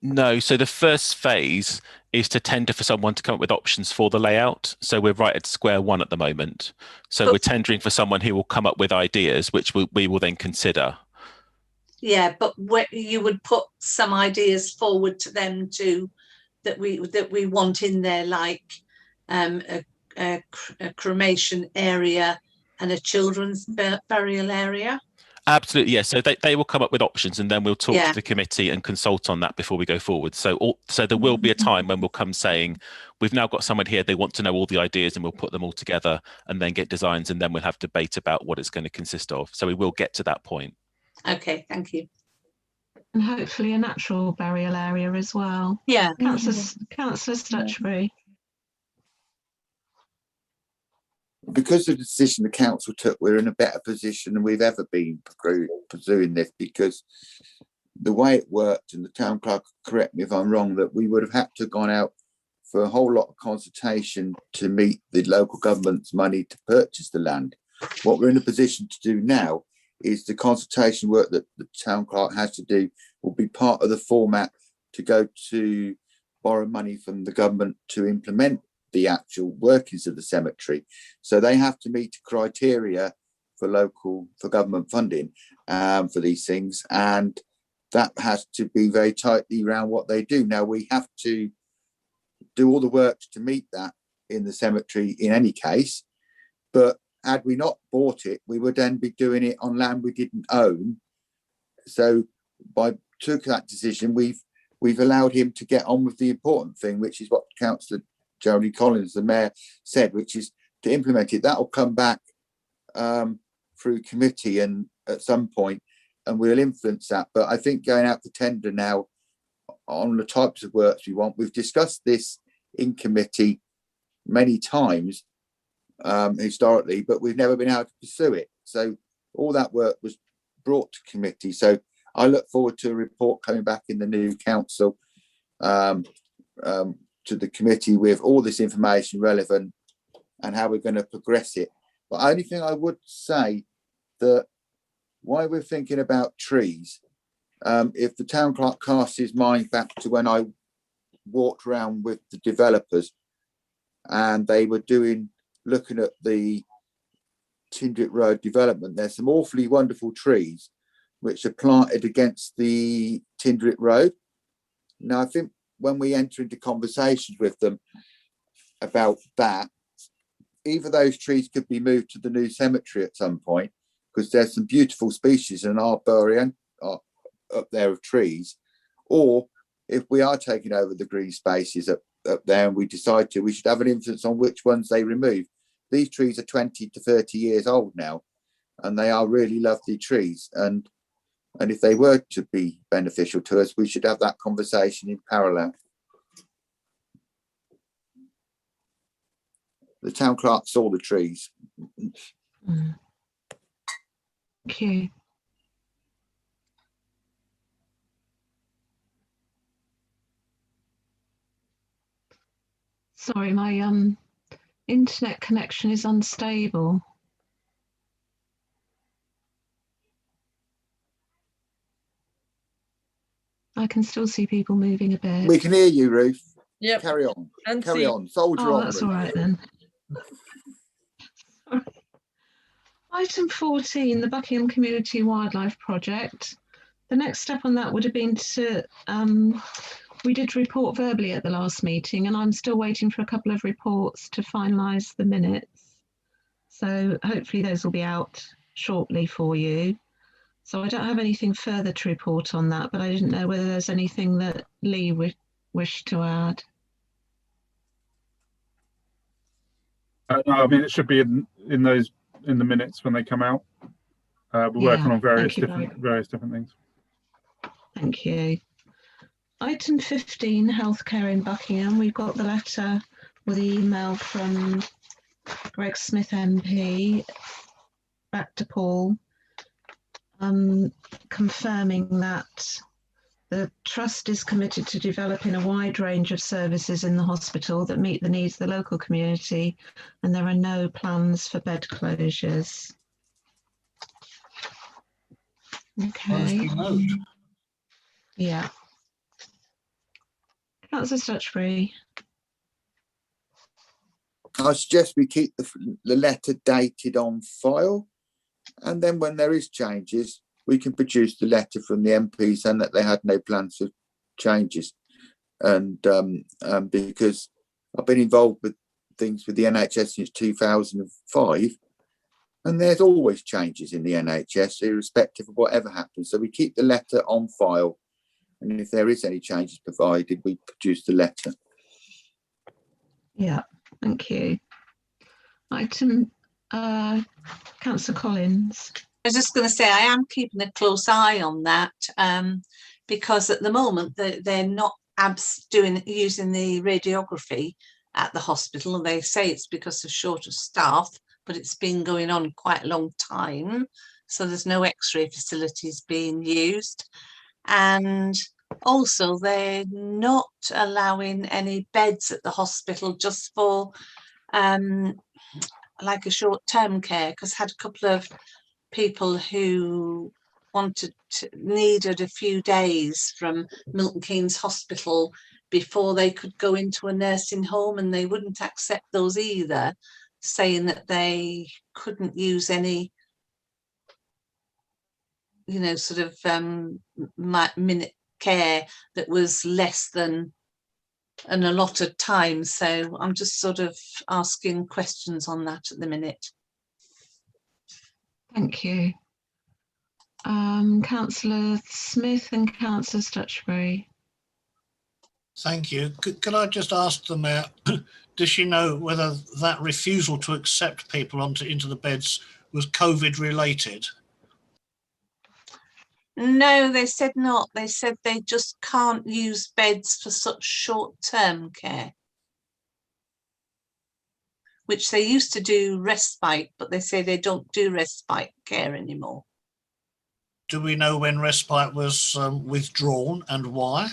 No, so the first phase is to tender for someone to come up with options for the layout. So we're right at square one at the moment. So we're tendering for someone who will come up with ideas, which we will then consider. Yeah, but you would put some ideas forward to them too, that we want in there, like a cremation area and a children's burial area. Absolutely, yes. So they will come up with options, and then we'll talk to the committee and consult on that before we go forward. So there will be a time when we'll come saying, we've now got someone here, they want to know all the ideas, and we'll put them all together and then get designs, and then we'll have debate about what it's going to consist of. So we will get to that point. Okay, thank you. And hopefully a natural burial area as well. Yeah. Councillor Stutchbury. Because of the decision the council took, we're in a better position than we've ever been pursuing this, because the way it worked, and the town clerk, correct me if I'm wrong, that we would have had to have gone out for a whole lot of consultation to meet the local government's money to purchase the land. What we're in a position to do now is the consultation work that the town clerk has to do will be part of the format to go to borrow money from the government to implement the actual workings of the cemetery. So they have to meet criteria for government funding for these things, and that has to be very tightly around what they do. Now we have to do all the work to meet that in the cemetery in any case, but had we not bought it, we would then be doing it on land we didn't own. So by took that decision, we've allowed him to get on with the important thing, which is what Councillor Geraldine Collins, the mayor, said, which is to implement it. That will come back through committee and at some point, and we'll influence that. But I think going out to tender now on the types of works we want, we've discussed this in committee many times historically, but we've never been able to pursue it. So all that work was brought to committee. So I look forward to a report coming back in the new council to the committee with all this information relevant and how we're going to progress it. But only thing I would say, that while we're thinking about trees, if the town clerk casts his mind back to when I walked around with the developers and they were looking at the Tindrick Road development, there's some awfully wonderful trees which are planted against the Tindrick Road. Now, I think when we enter into conversations with them about that, either those trees could be moved to the new cemetery at some point, because there's some beautiful species in arboretum up there of trees, or if we are taking over the green spaces up there and we decide to, we should have an influence on which ones they remove. These trees are 20 to 30 years old now, and they are really lovely trees. And if they were to be beneficial to us, we should have that conversation in parallel. The town clerk saw the trees. Thank you. Sorry, my internet connection is unstable. I can still see people moving a bit. We can hear you, Ruth. Yep. Carry on. And Carry on. Soldier on. That's Ruth. all right then. Item 14, the Buckingham Community Wildlife Project. The next step on that would have been to, we did report verbally at the last meeting, and I'm still waiting for a couple of reports to finalise the minutes. So hopefully those will be out shortly for you. So I don't have anything further to report on that, but I didn't know whether there's anything that Lee wished to add. No, I mean, it should be in the minutes when they come out. We're working on various different things. Thank you. Item 15, healthcare in Buckingham. We've got the letter or the email from Greg Smith MP back to Paul, confirming that the Trust is committed to developing a wide range of services in the hospital that meet the needs of the local community, and there are no plans for bed closures. Okay. Yeah. Councillor Stutchbury. I suggest we keep the letter dated on file, and then when there is changes, we can produce the letter from the MPs saying that they had no plans for changes. And because I've been involved with things with the NHS since 2005, and there's always changes in the NHS, irrespective of whatever happens. So we keep the letter on file, and if there is any changes provided, we produce the letter. Yeah, thank you. Item, Councillor Collins. I was just going to say, I am keeping a close eye on that, because at the moment they're not using the radiography at the hospital, and they say it's because of short of staff, but it's been going on quite a long time, so there's no x-ray facilities being used. And also they're not allowing any beds at the hospital just for like a short-term care, because I had a couple of people who needed a few days from Milton Keynes Hospital before they could go into a nursing home, and they wouldn't accept those either, saying that they couldn't use any, you know, sort of minute care that was less than an allotted time. So I'm just sort of asking questions on that at the minute. Thank you. Councillor Smith and Councillor Stutchbury. Thank you. Could I just ask the Mayor, does she know whether that refusal to accept people into the beds was COVID related? No, they said not. They said they just can't use beds for such short-term care, which they used to do respite, but they say they don't do respite care anymore. Do we know when respite was withdrawn and why?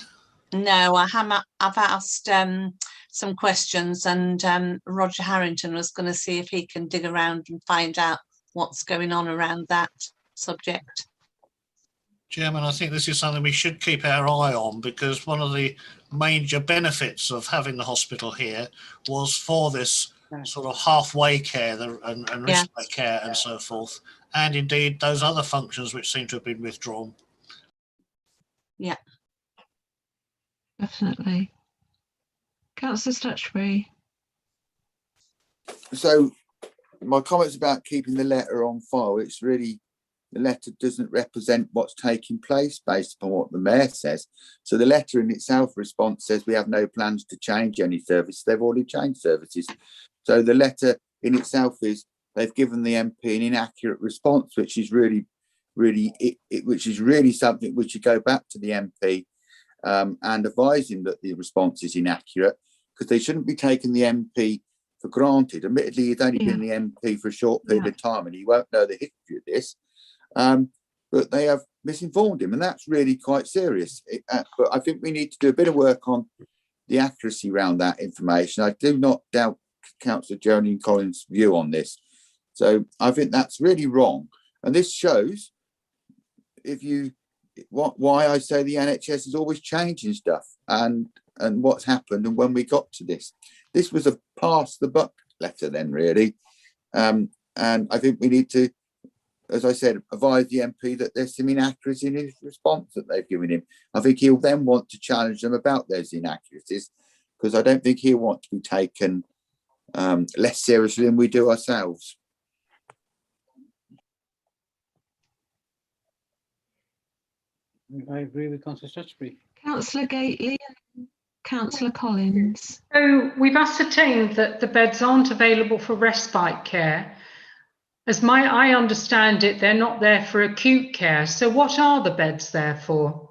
No, I've asked some questions, and Roger Harrington was going to see if he can dig around and find out what's going on around that subject. Chairman, I think this is something we should keep our eye on, because one of the major benefits of having the hospital here was for this sort of halfway care and respite care and so forth, and indeed those other functions which seem to have been withdrawn. Yeah, definitely. Councillor Stutchbury. So my comments about keeping the letter on file, it's really, the letter doesn't represent what's taking place based upon what the mayor says. So the letter in itself response says we have no plans to change any service. They've already changed services. So the letter in itself is they've given the MP an inaccurate response, which is really something which should go back to the MP and advise him that the response is inaccurate, because they shouldn't be taking the MP for granted. Admittedly, he's only been the MP for a short period of time and he won't know the history of this. But they have misinformed him, and that's really quite serious. But I think we need to do a bit of work on the accuracy around that information. I do not doubt Councillor Geraldine Collins' view on this. So I think that's really wrong. And this shows why I say the NHS is always changing stuff and what's happened and when we got to this. This was a pass the buck letter then, really. And I think we need to, as I said, advise the MP that there's some inaccuracy in his response that they've given him. I think he'll then want to challenge them about those inaccuracies, because I don't think he'll want to be taken less seriously than we do ourselves. I agree with Councillor Stutchbury. Councillor Gately and Councillor Collins. So we've ascertained that the beds aren't available for respite care. As I understand it, they're not there for acute care. So what are the beds there for?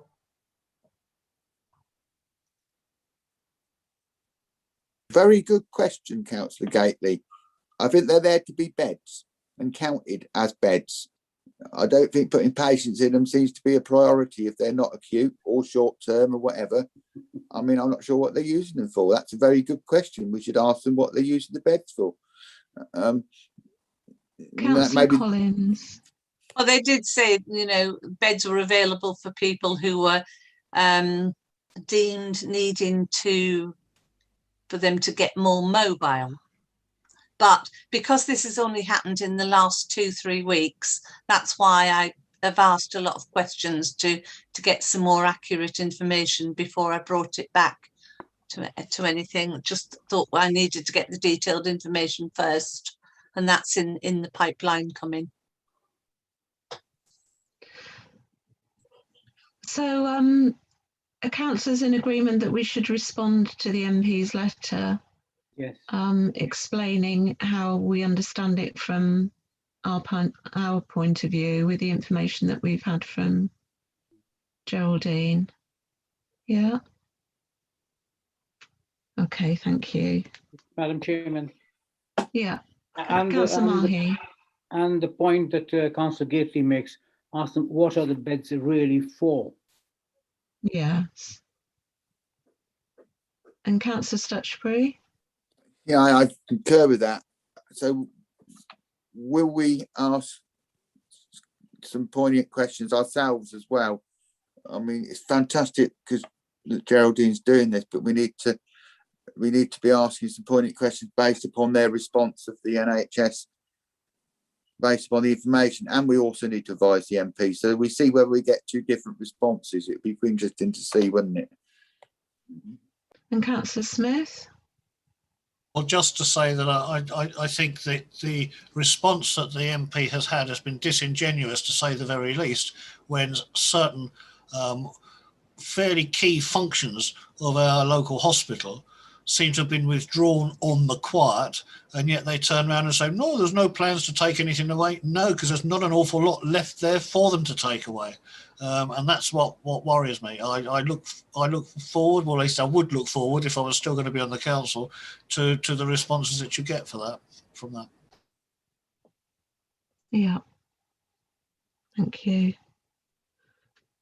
Very good question, Councillor Gately. I think they're there to be beds and counted as beds. I don't think putting patients in them seems to be a priority if they're not acute or short term or whatever. I mean, I'm not sure what they're using them for. That's a very good question. We should ask them what they're using the beds for. Councillor Collins. Well, they did say, you know, beds were available for people who were deemed needing for them to get more mobile. But because this has only happened in the last 2-3 weeks, that's why I have asked a lot of questions to get some more accurate information before I brought it back to anything. Just thought I needed to get the detailed information first, and that's in the pipeline coming. So a councillor's in agreement that we should respond to the MP's letter. Yes. Explaining how we understand it from our point of view with the information that we've had from Geraldine. Yeah. Okay, thank you. Madam Chairman. Yeah. And the point that Councillor Gately makes, ask them what are the beds really for? Yes. And Councillor Stutchbury? Yeah, I concur with that. So will we ask some poignant questions ourselves as well? I mean, it's fantastic because Geraldine's doing this, but we need to be asking some poignant questions based upon their response of the NHS, based upon the information, and we also need to advise the MP. So we see whether we get 2 different responses. It'd be interesting to see, wouldn't it? And Councillor Smith? Well, just to say that I think that the response that the MP has had has been disingenuous, to say the very least, when certain fairly key functions of our local hospital seem to have been withdrawn on the quiet, and yet they turn around and say, no, there's no plans to take anything away. No, because there's not an awful lot left there for them to take away. And that's what worries me. I look forward, well, at least I would look forward if I was still going to be on the council, to the responses that you get from that. Yeah. Thank you.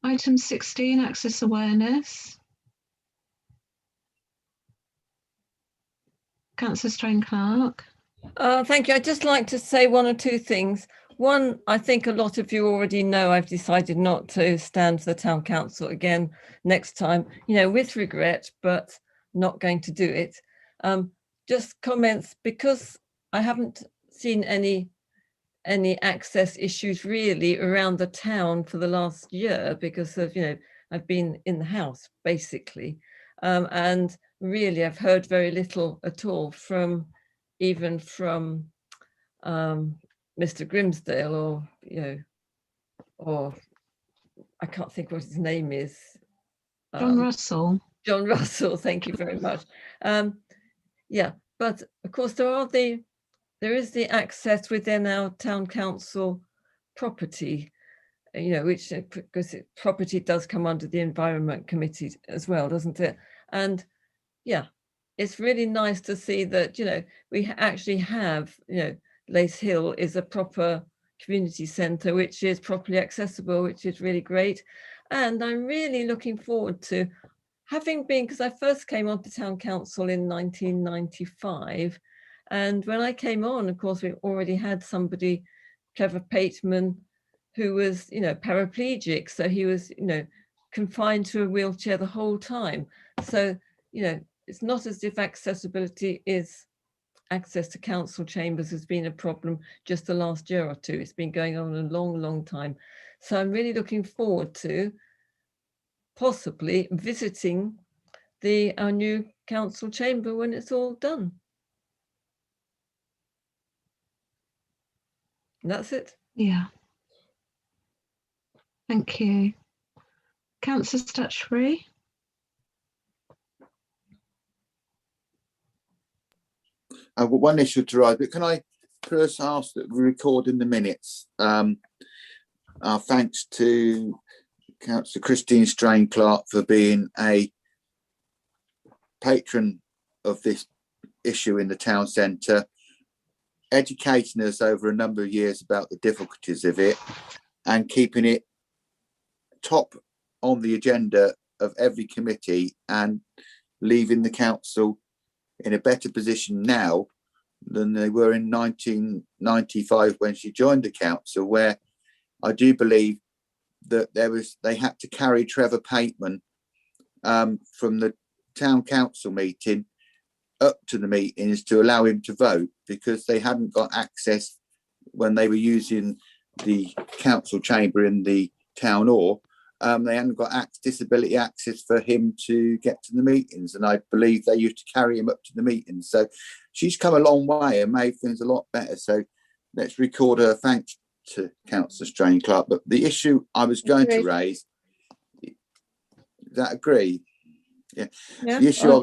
Item 16, access awareness. Councillor Strain-Clark. Thank you. I'd just like to say 1 or 2 things. One, I think a lot of you already know I've decided not to stand for the town council again next time, you know, with regret, but not going to do it. Just comments, because I haven't seen any access issues really around the town for the last year because of, you know, I've been in the house basically. And really I've heard very little at all from even from Mr. Grimsdale, or, you know, or I can't think what his name is. John Russell. John Russell, thank you very much. Yeah, but of course there is the access within our town council property, you know, which, because property does come under the Environment Committee as well, doesn't it? And yeah, it's really nice to see that, you know, we actually have, you know, Lace Hill is a proper community centre, which is properly accessible, which is really great. And I'm really looking forward to having been, because I first came on to town council in 1995. And when I came on, of course, we already had somebody, Trevor Pateman, who was, you know, paraplegic. So he was, you know, confined to a wheelchair the whole time. So, you know, it's not as if accessibility is, access to council chambers has been a problem just the last year or two. It's been going on a long, long time. So I'm really looking forward to possibly visiting our new council chamber when it's all done. And that's it. Yeah. Thank you. Councillor Stutchbury. I've got one issue to raise, but can I first ask that we record in the minutes our thanks to Councillor Christine Strain-Clark for being a patron of this issue in the town centre, educating us over a number of years about the difficulties of it and keeping it top on the agenda of every committee and leaving the council in a better position now than they were in 1995 when she joined the council, where I do believe that they had to carry Trevor Pateman from the town council meeting up to the meetings to allow him to vote, because they hadn't got access when they were using the council chamber in the town hall. They hadn't got disability access for him to get to the meetings, and I believe they used to carry him up to the meetings. So she's come a long way and made things a lot better. So let's record her thanks to Councillor Strain-Clark. But the issue I was going to raise, is that agree? Yeah. Yeah. The issue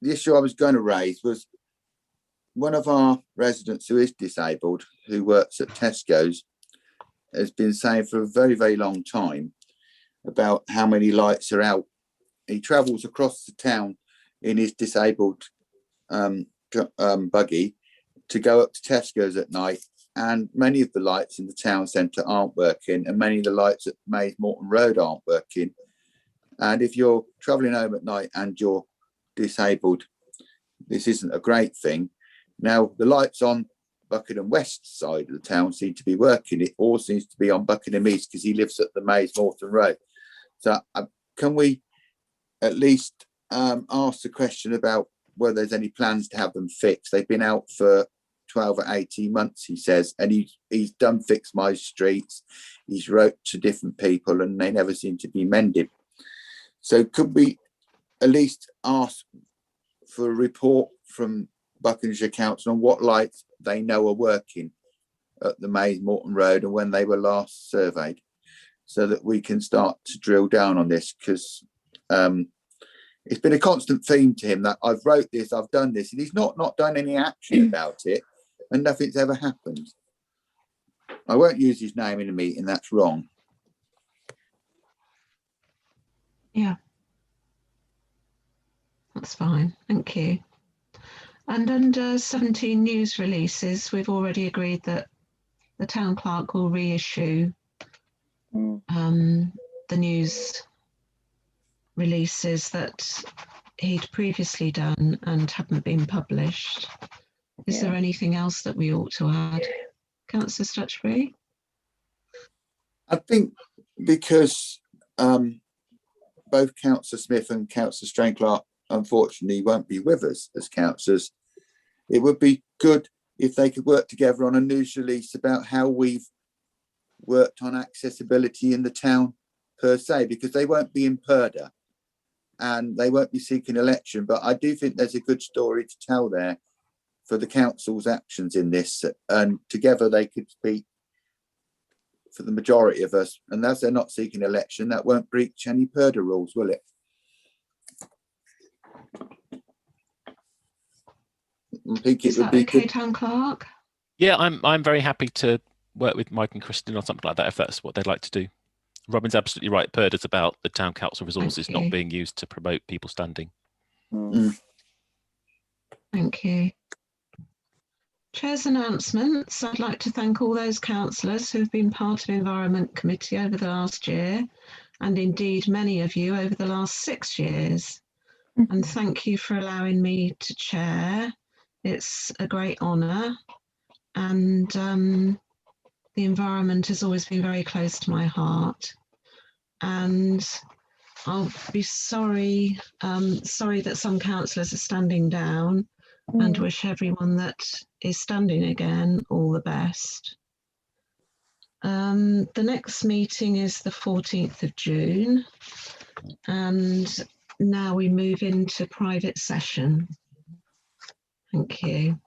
the issue I was going to raise was one of our residents who is disabled, who works at Tesco's, has been saying for a very, very long time about how many lights are out. He travels across the town in his disabled buggy to go up to Tesco's at night, and many of the lights in the town centre aren't working, and many of the lights at Mays Morton Road aren't working. And if you're travelling home at night and you're disabled, this isn't a great thing. Now, the lights on Buckingham West side of the town seem to be working. It all seems to be on Buckingham East because he lives at the Mays Morton Road. So can we at least ask the question about whether there's any plans to have them fixed? They've been out for 12 or 18 months, he says, and he's done Fix My Streets. He's wrote to different people and they never seem to be mended. So could we at least ask for a report from Buckinghamshire Council on what lights they know are working at the Mays Morton Road and when they were last surveyed, so that we can start to drill down on this? Because it's been a constant theme to him that I've wrote this, I've done this, and he's not done any action about it, and nothing's ever happened. I won't use his name in a meeting, that's wrong. Yeah, that's fine, thank you. And under 17 news releases, we've already agreed that the town clerk will reissue the news releases that he'd previously done and haven't been published. Is there anything else that we ought to add? Councillor Stutchbury? I think because both Councillor Smith and Councillor Strain-Clark unfortunately won't be with us as councillors, it would be good if they could work together on a news release about how we've worked on accessibility in the town per se, because they won't be in Purda and they won't be seeking election. But I do think there's a good story to tell there for the council's actions in this, and together they could speak for the majority of us. And as they're not seeking election, that won't breach any Purda rules, will it? I think it would be okay, good. Town Clerk? Yeah, I'm very happy to work with Mike and Kristen on something like that if that's what they'd like to do. Robin's absolutely right. Purda's about the town council resources not being used to promote people standing. Thank you. Chair's announcements. I'd like to thank all those councillors who've been part of Environment Committee over the last year, and indeed many of you over the last 6 years. And thank you for allowing me to chair. It's a great honour, and the environment has always been very close to my heart. And I'll be sorry that some councillors are standing down, and wish everyone that is standing again all the best. The next meeting is the 14th of June, and now we move into private session. Thank you.